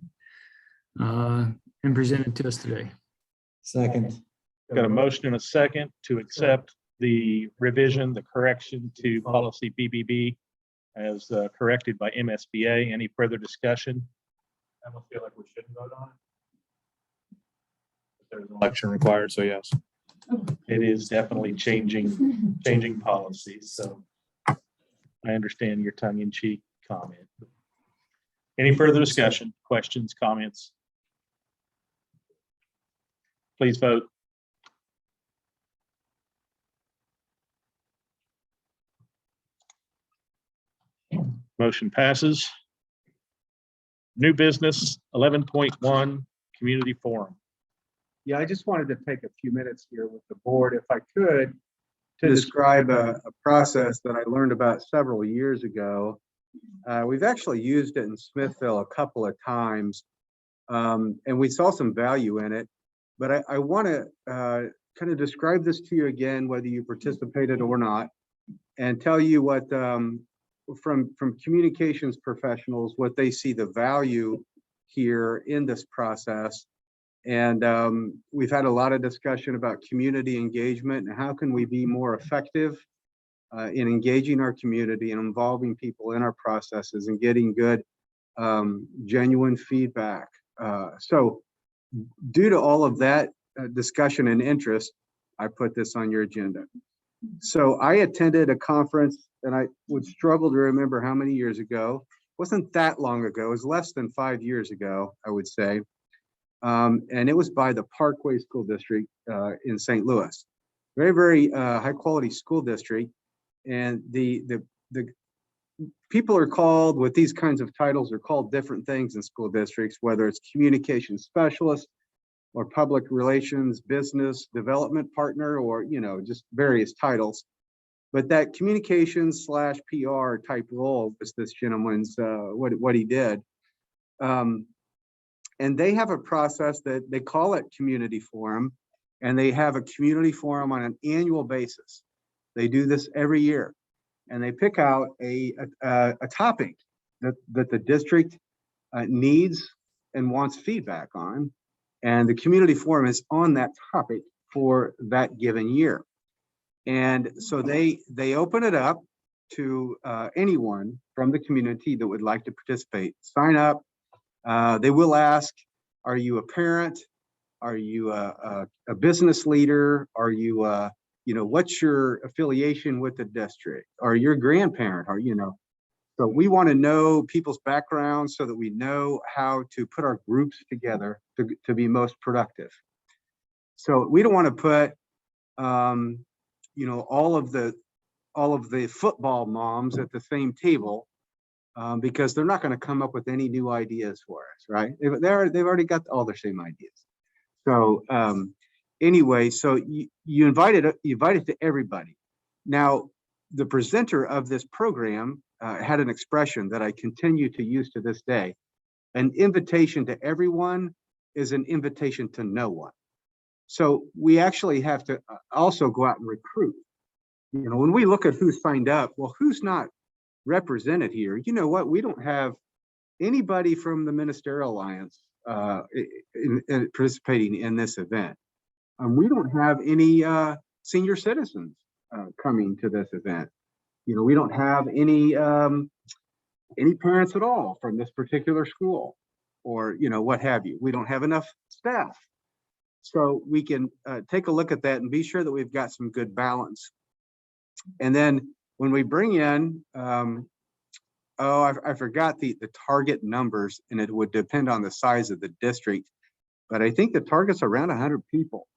and presented to us today. Second. Got a motion and a second to accept the revision, the correction to policy BBB as corrected by MSBA. Any further discussion? I don't feel like we shouldn't vote on it. There's an election required, so yes. It is definitely changing policies, so I understand your tongue-in-cheek comment. Any further discussion, questions, comments? Please vote. Motion passes. New business 11.1, community forum. Yeah, I just wanted to take a few minutes here with the board, if I could, describe a process that I learned about several years ago. We've actually used it in Smithville a couple of times, and we saw some value in it. But I want to kind of describe this to you again, whether you participated or not, and tell you what, from communications professionals, what they see the value here in this process. And we've had a lot of discussion about community engagement and how can we be more effective in engaging our community and involving people in our processes and getting good, genuine feedback. So due to all of that discussion and interest, I put this on your agenda. So I attended a conference, and I would struggle to remember how many years ago. It wasn't that long ago. It was less than 5 years ago, I would say. And it was by the Parkway School District in St. Louis. Very, very high quality school district. And the people are called, with these kinds of titles, are called different things in school districts, whether it's communication specialist or public relations, business development partner, or, you know, just various titles. But that communications / PR type role was this gentleman's, what he did. And they have a process that they call it community forum, and they have a community forum on an annual basis. They do this every year, and they pick out a topic that the district needs and wants feedback on, and the community forum is on that topic for that given year. And so they open it up to anyone from the community that would like to participate. Sign up. They will ask, are you a parent? Are you a business leader? Are you, you know, what's your affiliation with the district? Are you a grandparent? Are you know? So we want to know people's backgrounds so that we know how to put our groups together to be most productive. So we don't want to put, you know, all of the football moms at the same table. Because they're not going to come up with any new ideas for us, right? They've already got all their same ideas. So anyway, so you invite it to everybody. Now, the presenter of this program had an expression that I continue to use to this day. An invitation to everyone is an invitation to no one. So we actually have to also go out and recruit. You know, when we look at who signed up, well, who's not represented here? You know what? We don't have anybody from the Ministerial Alliance in participating in this event. We don't have any senior citizens coming to this event. You know, we don't have any parents at all from this particular school, or, you know, what have you. We don't have enough staff. So we can take a look at that and be sure that we've got some good balance. And then when we bring in, I forgot the target numbers, and it would depend on the size of the district, but I think the target's around 100 people.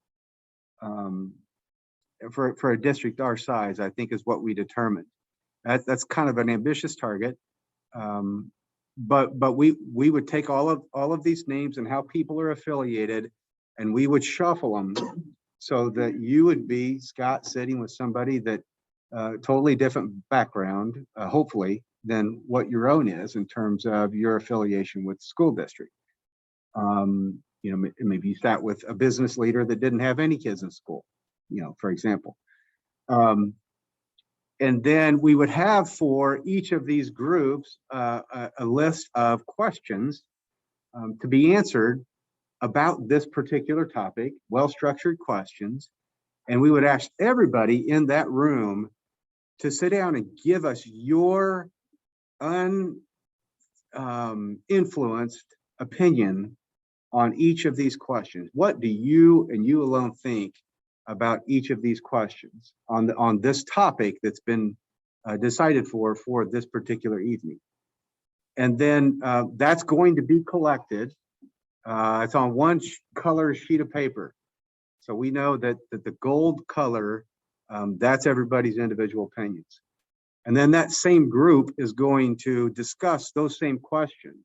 For a district our size, I think is what we determined. That's kind of an ambitious target, but we would take all of these names and how people are affiliated, and we would shuffle them so that you would be, Scott, sitting with somebody that totally different background, hopefully, than what your own is in terms of your affiliation with the school district. You know, maybe you sat with a business leader that didn't have any kids in school, you know, for example. And then we would have for each of these groups a list of questions to be answered about this particular topic, well-structured questions. And we would ask everybody in that room to sit down and give us your uninfluenced opinion on each of these questions. What do you and you alone think about each of these questions on this topic that's been decided for this particular evening? And then that's going to be collected. It's on one color sheet of paper. So we know that the gold color, that's everybody's individual opinions. And then that same group is going to discuss those same questions.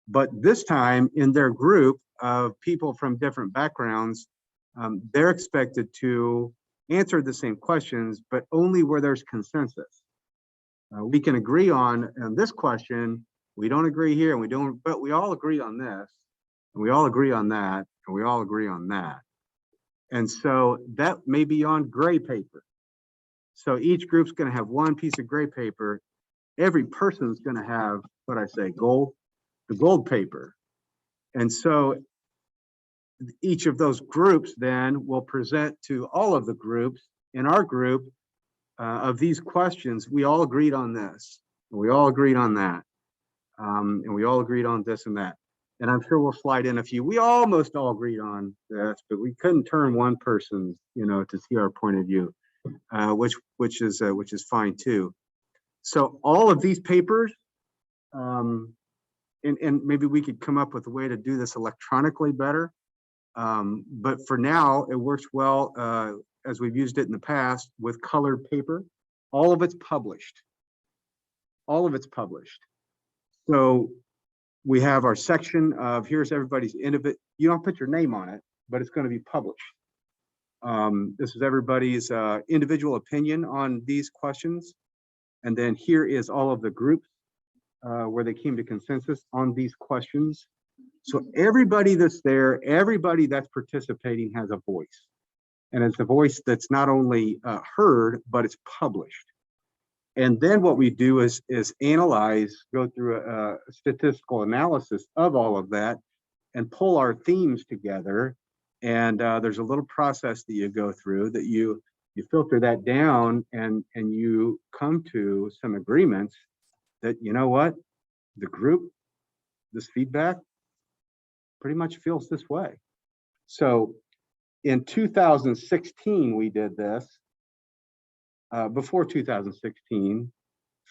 But this time in their group of people from different backgrounds, they're expected to answered the same questions, but only where there's consensus. We can agree on this question, we don't agree here, and we don't, but we all agree on this, and we all agree on that, and we all agree on that. And so that may be on gray paper. So each group's going to have one piece of gray paper. Every person's going to have what I say, the gold paper. And so each of those groups then will present to all of the groups in our group of these questions. We all agreed on this, and we all agreed on that, and we all agreed on this and that. And I'm sure we'll slide in a few. We almost all agreed on this, but we couldn't turn one person, to see our point of view, which is fine too. So all of these papers, and maybe we could come up with a way to do this electronically better. But for now, it works well as we've used it in the past with colored paper. All of it's published. All of it's published. So we have our section of here's everybody's individual. You don't put your name on it, but it's going to be published. This is everybody's individual opinion on these questions. And then here is all of the groups where they came to consensus on these questions. So everybody that's there, everybody that's participating has a voice. And it's a voice that's not only heard, but it's published. And then what we do is analyze, go through a statistical analysis of all of that and pull our themes together. And there's a little process that you go through that you filter that down and you come to some agreements that, you know what, the group, this feedback pretty much feels this way. So in 2016, we did this. Before 2016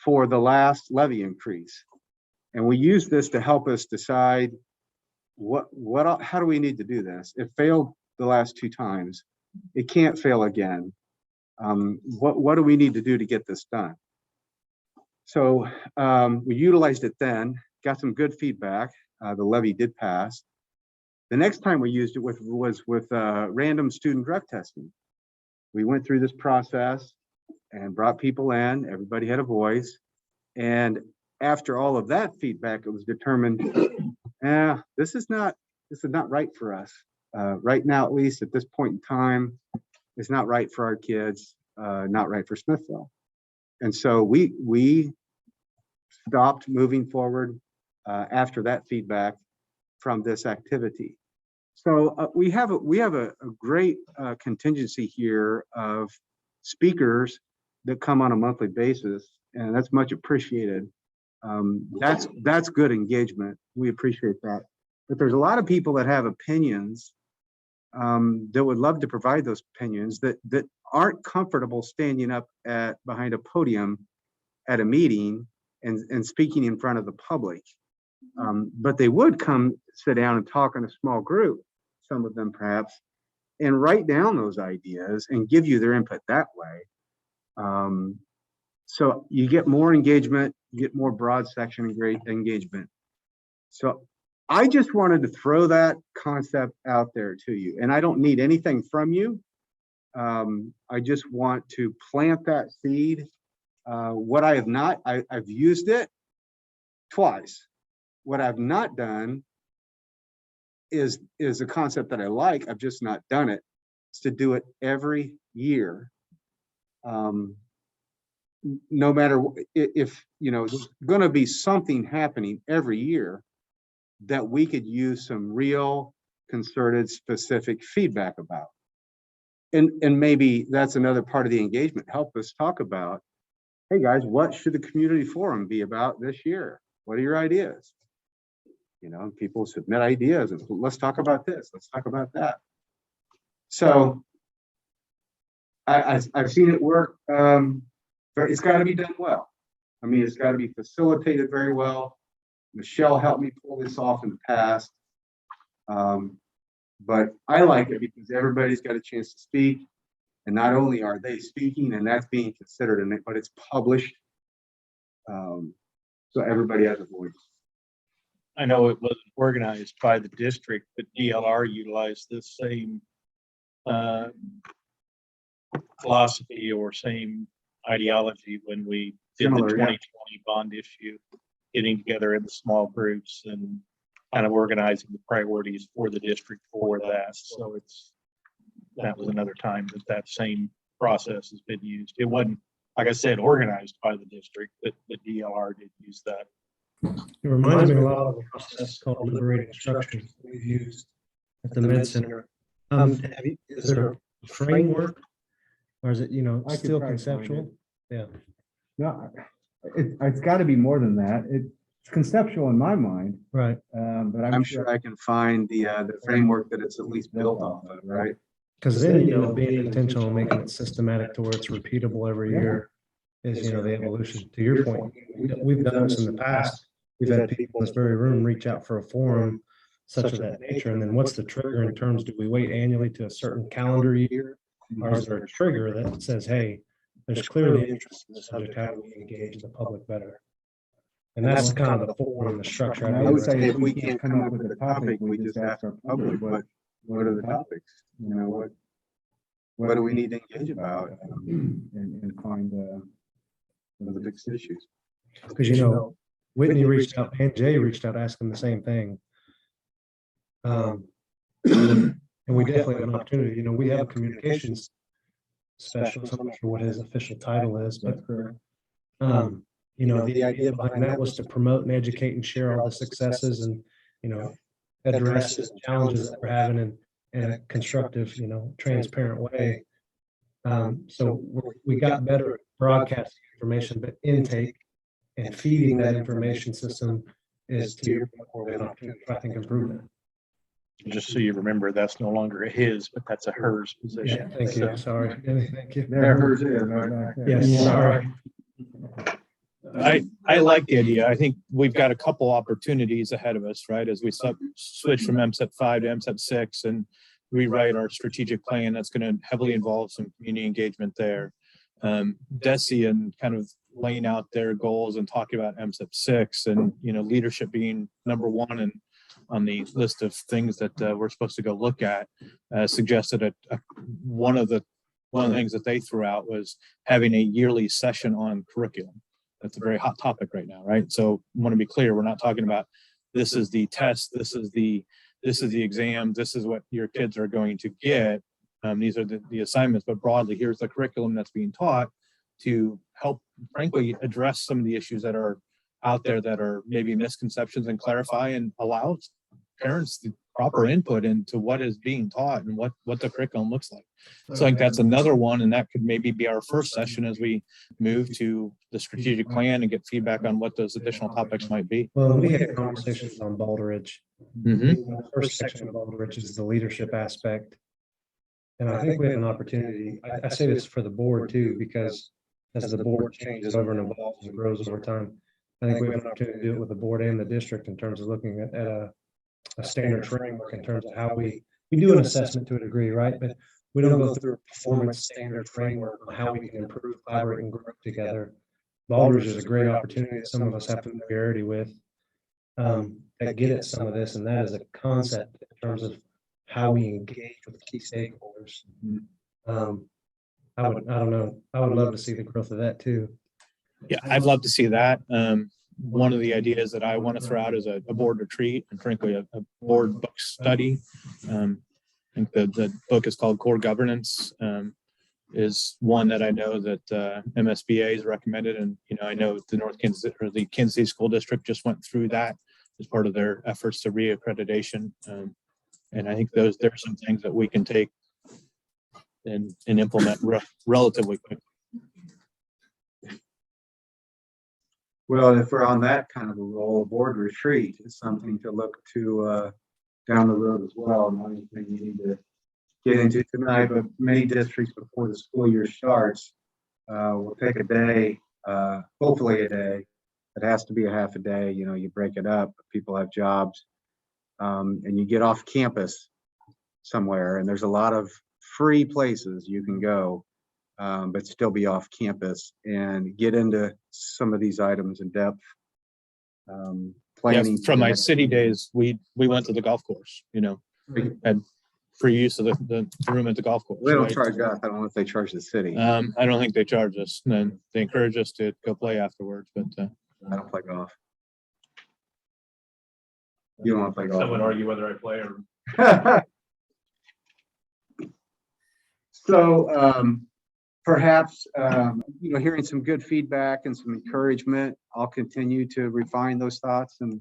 for the last levy increase. And we used this to help us decide how do we need to do this? It failed the last 2 times. It can't fail again. What do we need to do to get this done? So we utilized it then, got some good feedback. The levy did pass. The next time we used it was with random student drug testing. We went through this process and brought people in, everybody had a voice. And after all of that feedback, it was determined, this is not right for us. Right now, at least at this point in time, it's not right for our kids, not right for Smithville. And so we stopped moving forward after that feedback from this activity. So we have a great contingency here of speakers that come on a monthly basis, and that's much appreciated. That's good engagement. We appreciate that. But there's a lot of people that have opinions that would love to provide those opinions that aren't comfortable standing up behind a podium at a meeting and speaking in front of the public. But they would come sit down and talk in a small group, some of them perhaps, and write down those ideas and give you their input that way. So you get more engagement, you get more broad section and great engagement. So I just wanted to throw that concept out there to you, and I don't need anything from you. I just want to plant that seed. What I have not, I've used it twice. What I've not done is a concept that I like. I've just not done it. It's to do it every year. No matter if, there's going to be something happening every year that we could use some real concerted specific feedback about. And maybe that's another part of the engagement. Help us talk about, hey guys, what should the community forum be about this year? What are your ideas? People submit ideas and let's talk about this, let's talk about that. So I've seen it work. But it's got to be done well. I mean, it's got to be facilitated very well. Michelle helped me pull this off in the past. But I like it because everybody's got a chance to speak. And not only are they speaking and that's being considered in it, but it's published. So everybody has a voice. I know it wasn't organized by the district, but DLR utilized this same philosophy or same ideology when we did the Similar, yeah. 2020 bond issue, getting together in the small groups and kind of organizing the priorities for the district for that. So that was another time that same process has been used. It wasn't, like I said, organized by the district, but the DLR did use that. It reminds me a lot of a process called liberating instruction we've used at the Med Center. Is there a framework? Or is it, I could still probably find conceptual? Yeah. No, it's got to be more than that. It's conceptual in my mind. Right. But I'm sure I can find the framework that it's at least built off of, right? Because then, being intentional, making it systematic to where it's repeatable every year is, the evolution. To your point, we've done this in the past. We've had people in this very room reach out for a forum such of that nature. And then what's the trigger in terms, do we wait annually to a certain calendar year? Or is there a trigger that says, hey, there's clearly interest in the subject, how do we engage the public better? And that's kind of the form and the structure. I would say if we can't come up with a topic, we just ask our public, what are the topics? What do we need to engage about and find one of the biggest issues? Because, Whitney reached out and Jay reached out asking the same thing. And we definitely have an opportunity. We have a communications specialist. I'm not sure what his official title is, but the idea behind that was to promote and educate and share all the successes and, address the challenges that we're having in a constructive, transparent way. So we got better at broadcasting information, but intake and feeding that information system is, to your point, where we have an opportunity for, I think, improvement. Just so you remember, that's no longer a his, but that's a hers position. Yeah, thank you. Sorry. Thank you. There hers is right back there. Yes, sorry. I like the idea. I think we've got a couple opportunities ahead of us, right? As we switch from MSEP 5 to MSEP 6 and rewrite our strategic plan, that's going to heavily involve some community engagement there. DESE and kind of laying out their goals and talking about MSEP 6 and, leadership being number one and on the list of things that we're supposed to go look at, suggested one of the things that they threw out was having a yearly session on curriculum. That's a very hot topic right now, right? So I want to be clear, we're not talking about this is the test, this is the exam, this is what your kids are going to get. These are the assignments, but broadly, here's the curriculum that's being taught to help, frankly, address some of the issues that are out there that are maybe misconceptions and clarify and allow parents the proper input into what is being taught and what the curriculum looks like. So I think that's another one, and that could maybe be our first session as we move to the strategic plan and get feedback on what those additional topics might be. Well, we had conversations on Baldridge. Mm-hmm. The first section of Baldridge is the leadership aspect. And I think we have an opportunity. I say this for the board too, because as the board changes over and evolves and grows over time, I think we have an opportunity to do it with the board and the district in terms of looking at a standard framework in terms of how we do an assessment to a degree, right? But we don't go through a performance standard framework on how we can improve, collaborate, and grow together. Baldridge is a great opportunity that some of us have familiarity with that get at some of this, and that is a concept in terms of how we engage with key stakeholders. I don't know. I would love to see the growth of that too. Yeah, I'd love to see that. One of the ideas that I want to throw out is a board retreat and frankly, a board book study. I think the book is called Core Governance, is one that I know that MSBA has recommended. And, I know the the Kansas City School District just went through that as part of their efforts to reaccreditation. And I think there are some things that we can take and implement relatively quickly. Well, if we're on that kind of a roll, a board retreat is something to look to down the road as well. Not anything you need to get into tonight, but many districts before the school year starts will take a day, hopefully a day. It has to be a half a day. You break it up. People have jobs, and you get off campus somewhere, and there's a lot of free places you can go. But still be off campus and get into some of these items in depth. Planning from my city days, we went to the golf course, had free use of the room at the golf course. They don't right? charge us. I don't know if they charge the city. I don't think they charge us, and they encourage us to go play afterwards, but I don't play golf. You don't want to play golf. someone argue whether I play or. So perhaps, hearing some good feedback and some encouragement, I'll continue to refine those thoughts and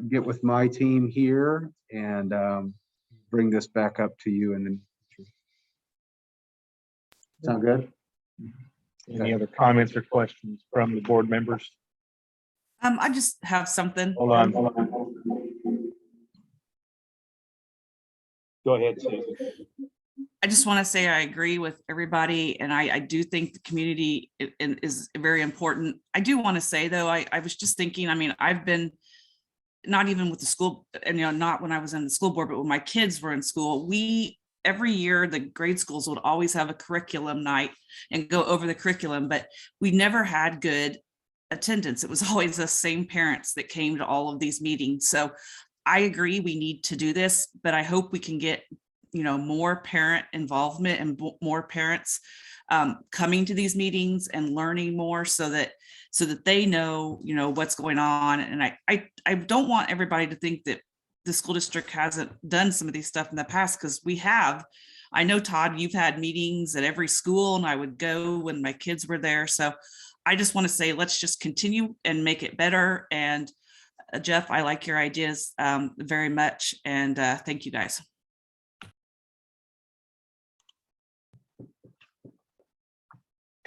get with my team here and bring this back up to you in the future. Sound good? Any other comments or questions from the board members? I just have something. Hold on. Go ahead, Susan. I just want to say I agree with everybody, and I do think the community is very important. I do want to say, though, I was just thinking, I mean, I've been, not even with the school, and not when I was in the school board, but when my kids were in school, every year the grade schools would always have a curriculum night and go over the curriculum, but we never had good attendance. It was always the same parents that came to all of these meetings. So I agree we need to do this, but I hope we can get more parent involvement and more parents coming to these meetings and learning more so that they know what's going on. And I don't want everybody to think that the school district hasn't done some of these stuff in the past, because we have. I know, Todd, you've had meetings at every school, and I would go when my kids were there. So I just want to say, let's just continue and make it better. And Jeff, I like your ideas very much. And thank you guys.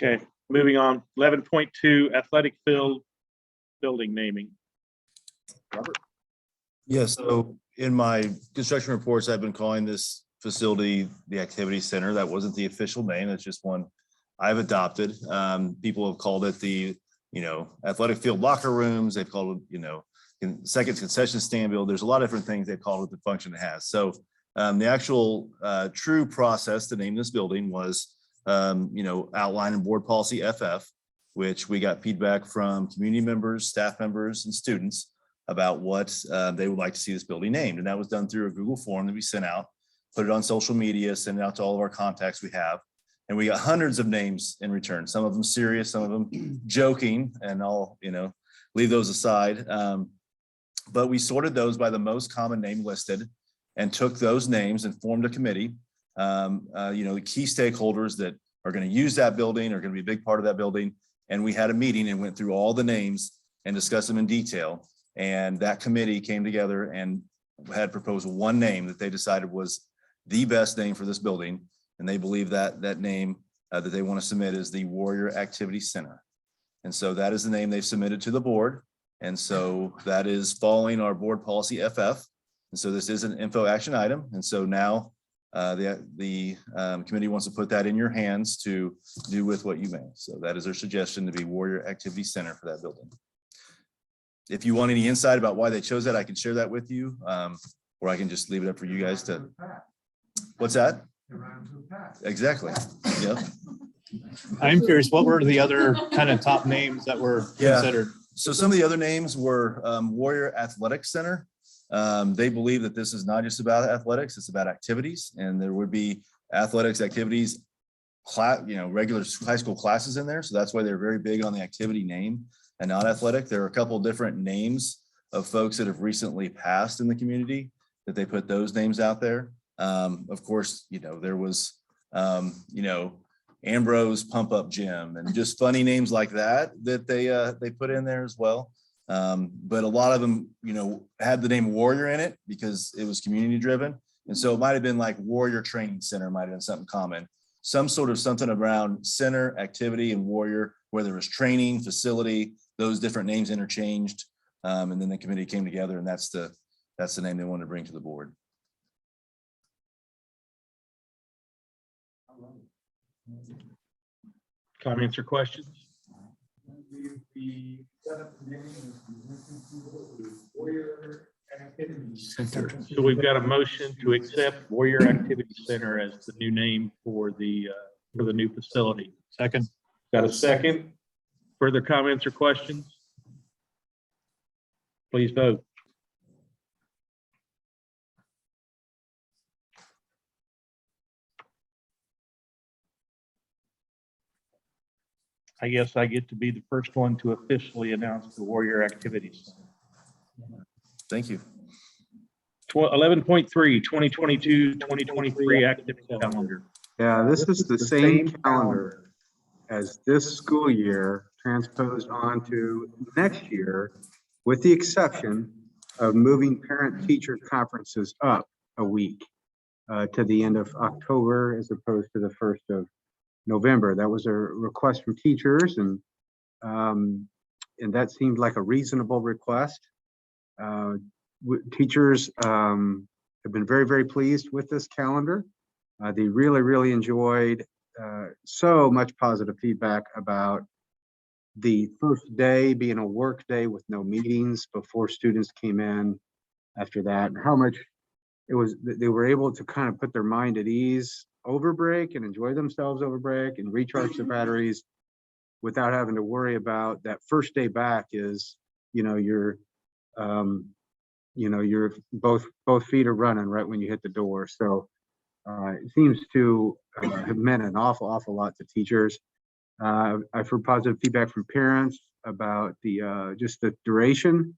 Okay, moving on. 11.2 athletic field building naming. Robert? Yes, so in my construction reports, I've been calling this facility the Activity Center. That wasn't the official name. It's just one I've adopted. People have called it the, athletic field locker rooms. They've called it, second concession stand build. There's a lot of different things they've called it, the function it has. So the actual true process to name this building was, outlined in board policy FF, which we got feedback from community members, staff members, and students about what they would like to see this building named. And that was done through a Google form that we sent out, put it on social media, sent it out to all of our contacts we have. And we got hundreds of names in return, some of them serious, some of them joking, and I'll, leave those aside. But we sorted those by the most common name listed and took those names and formed a committee. The key stakeholders that are going to use that building are going to be a big part of that building. And we had a meeting and went through all the names and discussed them in detail. And that committee came together and had proposed one name that they decided was the best name for this building. And they believe that that name that they want to submit is the Warrior Activity Center. And so that is the name they've submitted to the board. And so that is following our board policy FF. And so this is an info action item. And so now the committee wants to put that in your hands to do with what you may. So that is their suggestion, to be Warrior Activity Center for that building. If you want any insight about why they chose that, I can share that with you, or I can just leave it up for you guys to. What's that? Exactly. Yep. I'm curious, what were the other kind of top names that were considered? So some of the other names were Warrior Athletic Center. They believe that this is not just about athletics, it's about activities, and there would be athletics activities, regular high school classes in there. So that's why they're very big on the activity name and not athletic. There are a couple of different names of folks that have recently passed in the community that they put those names out there. Of course, there was, Ambrose Pump Up Gym and just funny names like that they put in there as well. But a lot of them, had the name Warrior in it because it was community driven. And so it might've been like Warrior Training Center, might've been something common, something around center, activity, and Warrior, whether it was training, facility, those different names interchanged. And then the committee came together, and that's the name they wanted to bring to the board. Comments or questions? So we've got a motion to accept Warrior Activity Center as the new name for the new facility. Second. Got a second? Further comments or questions? Please vote. I guess I get to be the first one to officially announce the Warrior Activities. Thank you. 11.3, 2022-2023 academic calendar. Yeah, this is the same calendar as this school year transposed onto next year, with the exception of moving parent-teacher conferences up a week to the end of October as opposed to the 1st of November. That was a request from teachers, and that seemed like a reasonable request. Teachers have been very, very pleased with this calendar. They really, really enjoyed so much positive feedback about the first day being a work day with no meetings before students came in after that, and how much it was, they were able to kind of put their mind at ease over break and enjoy themselves over break and recharge their batteries without having to worry about that first day back is, you're both feet are running right when you hit the door. So it seems to have meant an awful lot to teachers. I've heard positive feedback from parents about the just the duration.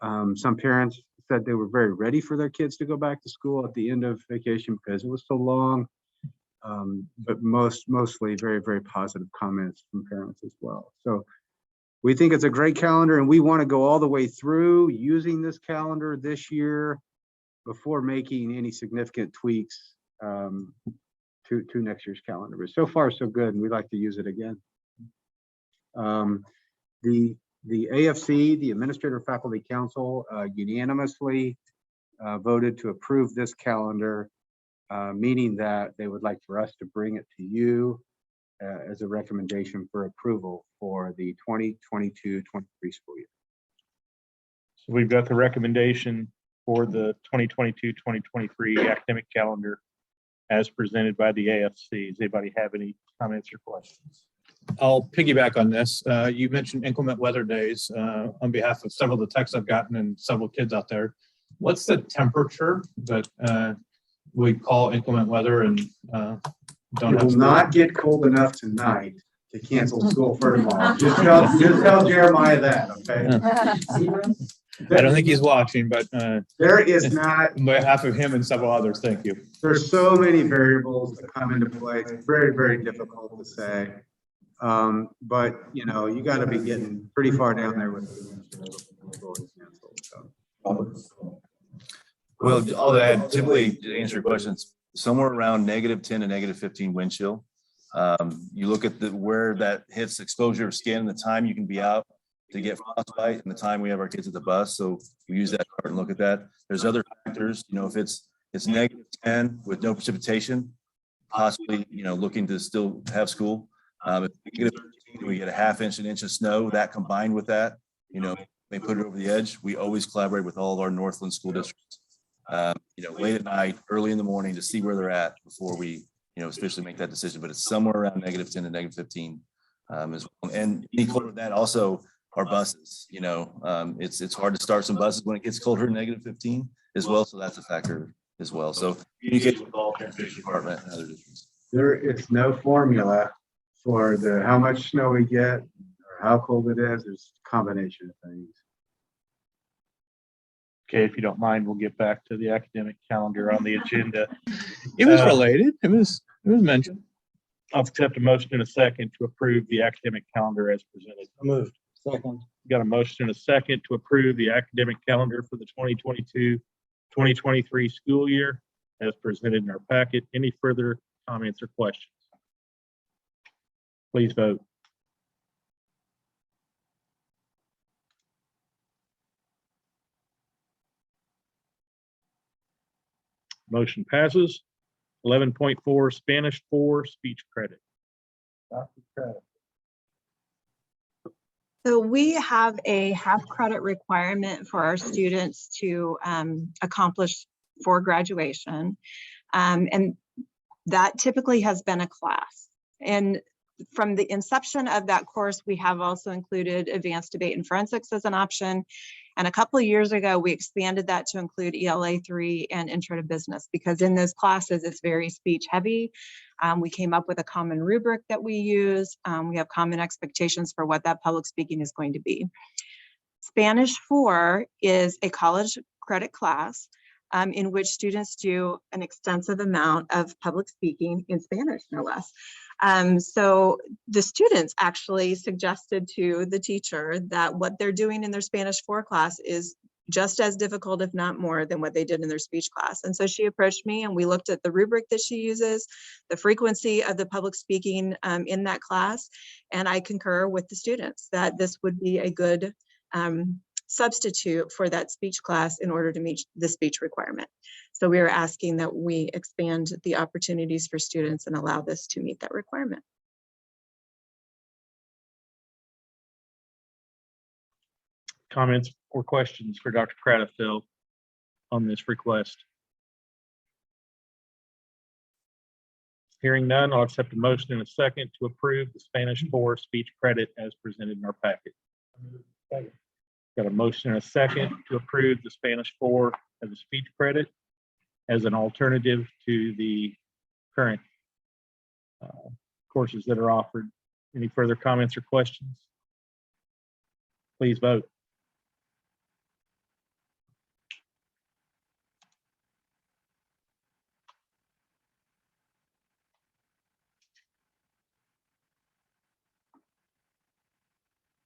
Some parents said they were very ready for their kids to go back to school at the end of vacation because it was so long. But mostly very, very positive comments from parents as well. So we think it's a great calendar, and we want to go all the way through using this calendar this year before making any significant tweaks to next year's calendar. But so far, so good, and we'd like to use it again. The AFC, the Administrative Faculty Council, unanimously voted to approve this calendar, meaning that they would like for us to bring it to you as a recommendation for approval for the 2022-23 school year. So we've got the recommendation for the 2022-2023 academic calendar as presented by the AFC. Does anybody have any comments or questions? I'll piggyback on this. You mentioned inclement weather days. On behalf of several of the texts I've gotten and several kids out there, what's the temperature that we call inclement weather and don't It have will not get cold enough tonight to cancel school for tomorrow. Just tell Jeremiah that, okay? I don't think he's watching, but there is not. On behalf of him and several others, thank you. There's so many variables that come into play. It's very, very difficult to say. But you got to be getting pretty far down there with Well, all that typically, to answer your questions, somewhere around -10 to -15 wind chill. You look at where that hits exposure of skin, the time you can be out to get frostbite, and the time we have our kids at the bus. So we use that card and look at that. There's other factors, if it's -10 with no precipitation, possibly, looking to still have school. If we get a an inch of snow, that combined with that, they put it over the edge. We always collaborate with all of our Northland school districts, late at night, early in the morning to see where they're at before we, officially make that decision. But it's somewhere around -10 to -15 as well. And any colder than that, also our buses, it's hard to start some buses when it gets colder than -15 as well. So that's a factor as well. So communicate with all transportation department and other districts. It's no formula for how much snow we get or how cold it is. There's a combination of things. Okay, if you don't mind, we'll get back to the academic calendar on the agenda. It was related. It was mentioned. I'll accept a motion in a second to approve the academic calendar as presented. Moved. Second. Got a motion and a second to approve the academic calendar for the 2022-2023 school year as presented in our packet. Any further comments or questions? Please vote. Motion passes. 11.4, Spanish 4, speech credit. Dr. Credit. So we have a half credit requirement for our students to accomplish for graduation. And that typically has been a class. And from the inception of that course, we have also included advanced debate and forensics as an option. And a couple of years ago, we expanded that to include ELA 3 and intro to business, because in those classes, it's very speech heavy. We came up with a common rubric that we use. We have common expectations for what that public speaking is going to be. Spanish 4 is a college credit class in which students do an extensive amount of public speaking in Spanish, no less. So the students actually suggested to the teacher that what they're doing in their Spanish 4 class is just as difficult, if not more, than what they did in their speech class. And so she approached me and we looked at the rubric that she uses, the frequency of the public speaking in that class. And I concur with the students that this would be a good substitute for that speech class in order to meet the speech requirement. So we are asking that we expand the opportunities for students and allow this to meet that requirement. Comments or questions for Dr. Cradfield on this request? Hearing none, I'll accept a motion in a second to approve the Spanish 4 speech credit as presented in our packet. Got a motion and a second to approve the Spanish 4 as a speech credit as an alternative to the current courses that are offered. Any further comments or questions? Please vote.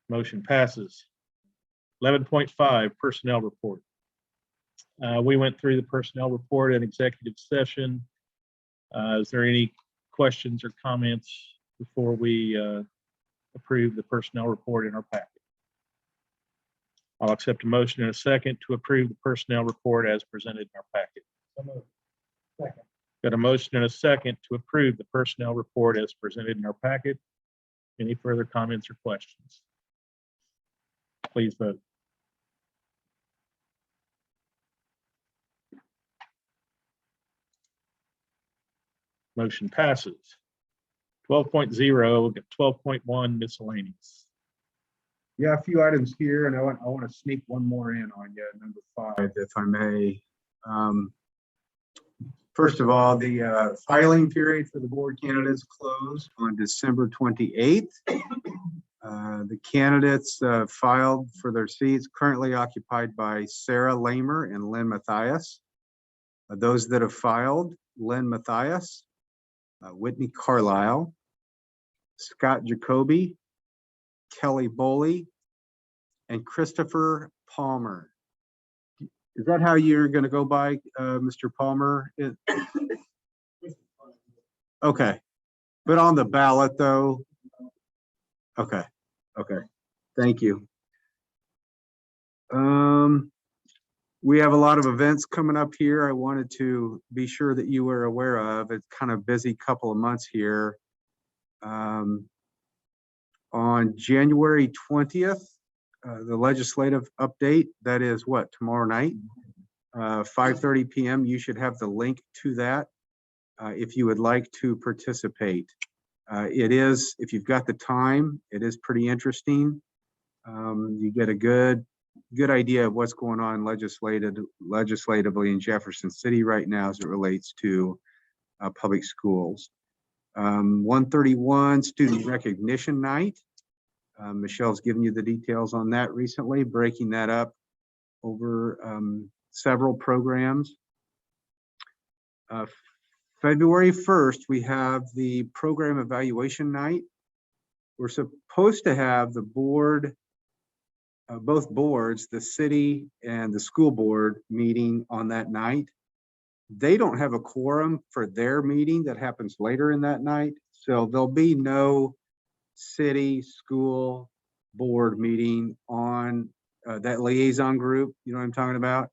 Motion passes. 11.5 personnel report. We went through the personnel report in executive session. Is there any questions or comments before we approve the personnel report in our packet? I'll accept a motion in a second to approve the personnel report as presented in our packet. Got a motion and a second to approve the personnel report as presented in our packet. Any further comments or questions? Please vote. Motion passes. 12.0, we'll get 12.1 miscellaneous. Yeah, a few items here, and I want to sneak one more in on you, number 5, if I may. First of all, the filing period for the board candidates closed on December 28th. The candidates filed for their seats currently occupied by Sarah Lamer and Lynn Mathias. Those that have filed: Lynn Mathias, Whitney Carlisle, Scott Jacoby, Kelly Boley, and Christopher Palmer. Is that how you're going to go by, Mr. Palmer? Okay, but on the ballot though? Okay, okay, thank you. We have a lot of events coming up here. I wanted to be sure that you were aware of. It's kind of busy couple of months here. On January 20th, the legislative update, that is what, tomorrow night, 5:30 p.m. You should have the link to that if you would like to participate. It is, if you've got the time, it is pretty interesting. You get a good idea of what's going on legislatively in Jefferson City right now as it relates to public schools. 131 Student Recognition Night. Michelle's given you the details on that recently, breaking that up over several programs. February 1st, we have the Program Evaluation Night. We're supposed to have the board, both boards, the city and the school board, meeting on that night. They don't have a quorum for their meeting that happens later in that night, so there'll be no city school board meeting on that liaison group. You know what I'm talking about?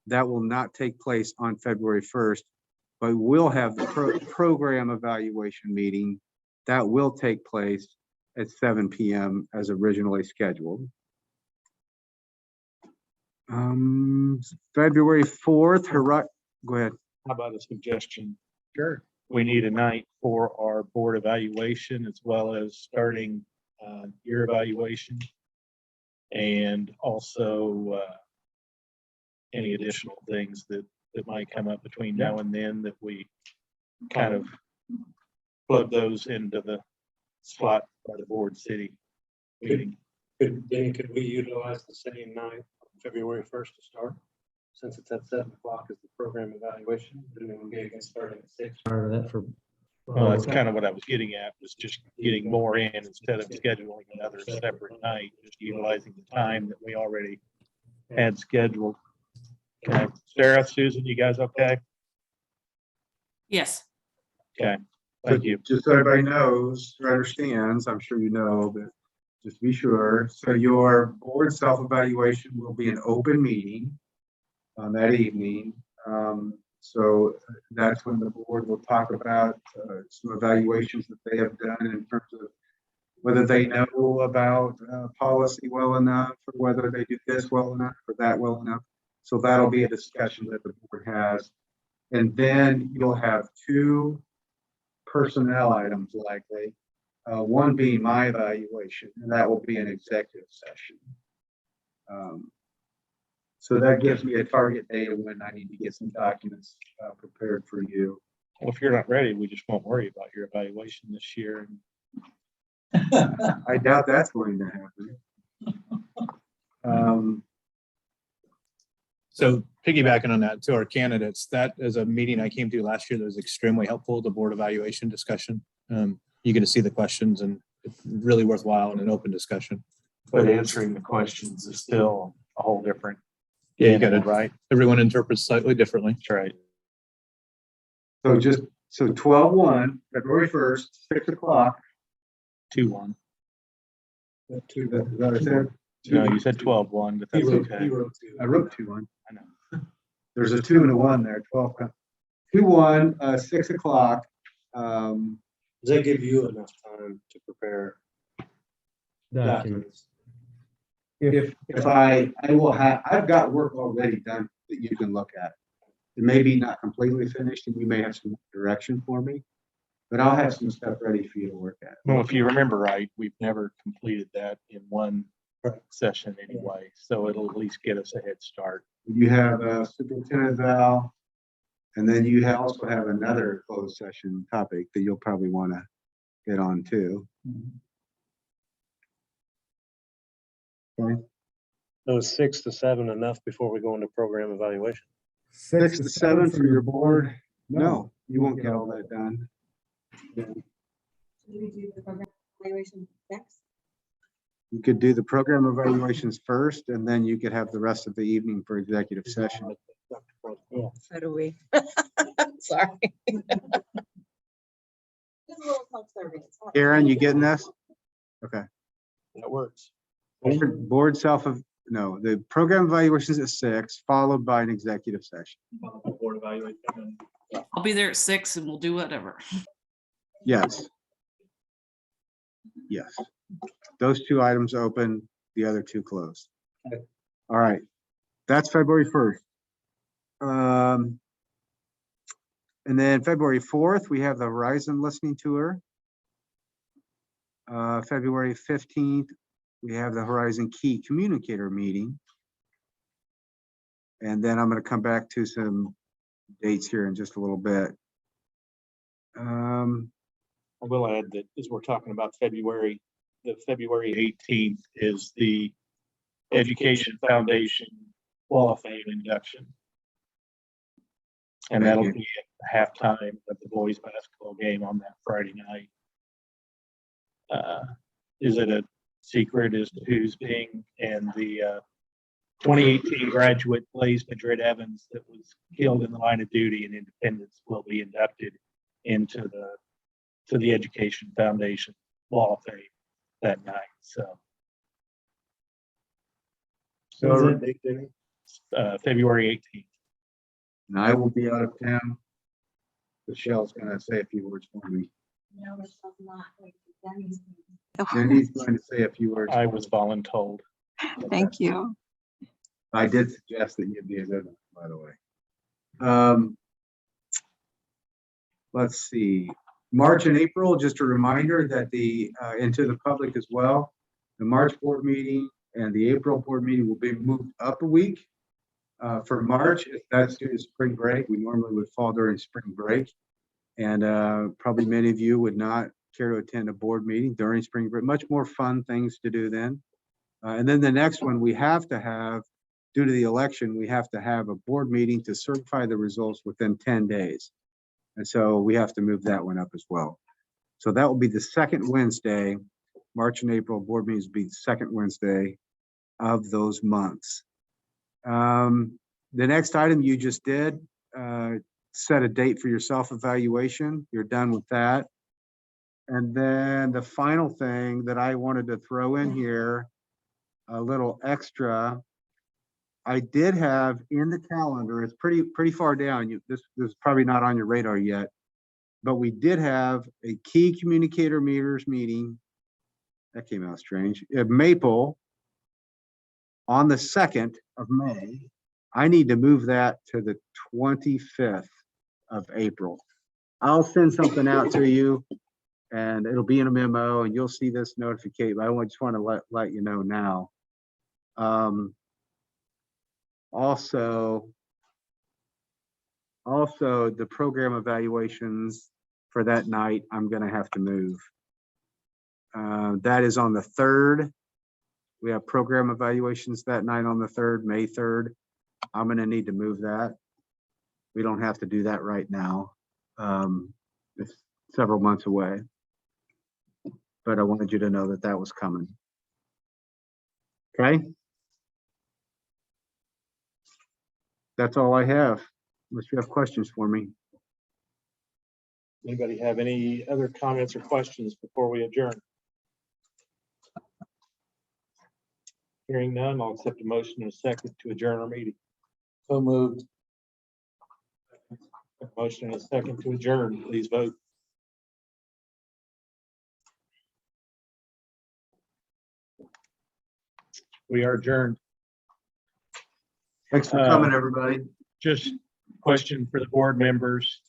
That will not take place on February 1st, but we'll have the program evaluation meeting that will take place at 7 p.m. as originally scheduled. February 4th, go ahead. How about a suggestion? Sure. we need a night for our board evaluation as well as starting your evaluation. And also any additional things that might come up between now and then that we kind of plug those into the slot by the board city meeting. Could we utilize the same night, February 1st to start? Since it's at 7 o'clock is the program evaluation, and then we'll be again starting at 6. Part of that for. Well, that's kind of what I was getting at, was just getting more in instead of scheduling another separate night, just utilizing the time that we already had scheduled. Okay, Sarah, Susan, you guys okay? Yes. Okay, thank you. Just so everybody knows or understands, I'm sure you know, but just be sure. So your board self-evaluation will be an open meeting on that evening. So that's when the board will talk about some evaluations that they have done in terms of whether they know about policy well enough, or whether they do this well enough or that well enough. So that'll be a discussion that the board has. And then you'll have 2 personnel items likely, one being my evaluation, and that will be an executive session. So that gives me a target date of when I need to get some documents prepared for you. Well, if you're not ready, we just won't worry about your evaluation this year. I doubt that's going to happen. So piggybacking on that, to our candidates, that is a meeting I came to last year that was extremely helpful, the board evaluation discussion. You get to see the questions and it's really worthwhile in an open discussion. But answering the questions is still a whole different. Yeah, you got it right. Everyone interprets slightly differently. That's right. So 12/1, February 1st, 6 o'clock. 2-1. Is that what I said? No, you said 12-1, but that's okay. I wrote 2-1. I know. There's a 2 and a 1 there, 12. 2-1, 6 o'clock. Does that give you enough time to prepare documents? If I will have, I've got work already done that you can look at. It may be not completely finished and you may have some direction for me, but I'll have some stuff ready for you to work at. Well, if you remember right, we've never completed that in one session anyway, so it'll at least get us a head start. You have a superintendent eval, and then you also have another closed session topic that you'll probably want to get on too. Okay. So is 6 to 7 enough before we go into program evaluation? 6 to 7 for your board? No, you won't get all that done. Do we do the program evaluation next? You could do the program evaluations first, and then you could have the rest of the evening for executive session. So do we. Sorry. Just a little self-serving. It's not- Aaron, you getting this? Okay. That works. Board no, the program evaluations at 6, followed by an executive session. Board evaluation. I'll be there at 6 and we'll do whatever. Yes. Yes. Those 2 items open, the other 2 closed. Okay. All right. That's February 1st. And then February 4th, we have the Horizon listening tour. February 15th, we have the Horizon Key Communicator meeting. And then I'm going to come back to some dates here in just a little bit. I will add that as we're talking about February, the February 18th is the Education Foundation Wall of Fame induction. And that'll be at halftime of the boys basketball game on that Friday night. Is it a secret as to who's being, and the 2018 graduate Blaze Madrid Evans that was killed in the line of duty in Independence will be inducted into the Education Foundation Wall of Fame that night. So February 18th. And I will be out of town. Michelle's going to say a few words for me. No, Michelle's not. Like, Denny's- Jenny's going to say a few words. I was voluntold. Thank you. I did suggest that you'd be a good one, by the way. let's see, March and April, just a reminder that and to the public as well, the March board meeting and the April board meeting will be moved up a week. For March, if that's due to spring break, we normally would fall during spring break. And probably many of you would not care to attend a board meeting during spring break, much more fun things to do then. And then the next one we have to have, due to the election, we have to have a board meeting to certify the results within 10 days. And so we have to move that one up as well. So that will be the second Wednesday. March and April board meetings will be the second Wednesday of those months. The next item you just did, set a date for your self-evaluation. You're done with that. And then the final thing that I wanted to throw in here, a little extra, I did have in the calendar, it's pretty far down. This is probably not on your radar yet, but we did have a key communicator meters meeting. That came out strange. At Maple on the 2nd of May. I need to move that to the 25th of April. I'll send something out to you and it'll be in a memo and you'll see this notification. I just want to let you know now. Also, the program evaluations for that night, I'm going to have to move. That is on the 3rd. We have program evaluations that night on the 3rd, May 3rd. I'm going to need to move that. We don't have to do that right now. It's several months away. But I wanted you to know that that was coming. Okay. That's all I have, unless you have questions for me. Anybody have any other comments or questions before we adjourn? Hearing none, I'll accept a motion in a second to adjourn our meeting. So moved. A motion in a second to adjourn, please vote. We are adjourned. Thanks for coming, everybody. Just question for the board members.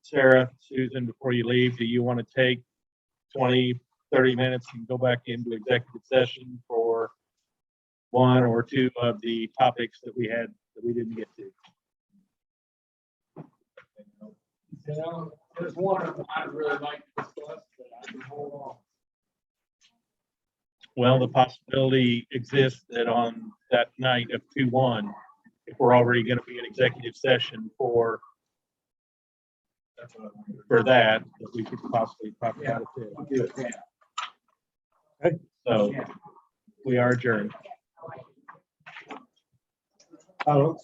Sarah, Susan, before you leave, do you want to take 20, 30 minutes and go back into executive session for one or two of the topics that we had that we didn't get to? You know, there's one I'd really like to discuss, but I can hold on. Well, the possibility exists that on that night of 2/1, if we're already going to be in executive session for that we could possibly talk about it too. Okay, so we are adjourned. Oh,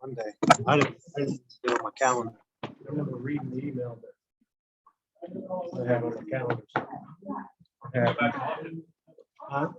Monday. I didn't see it on my calendar. I remember reading the email that I have on the calendar.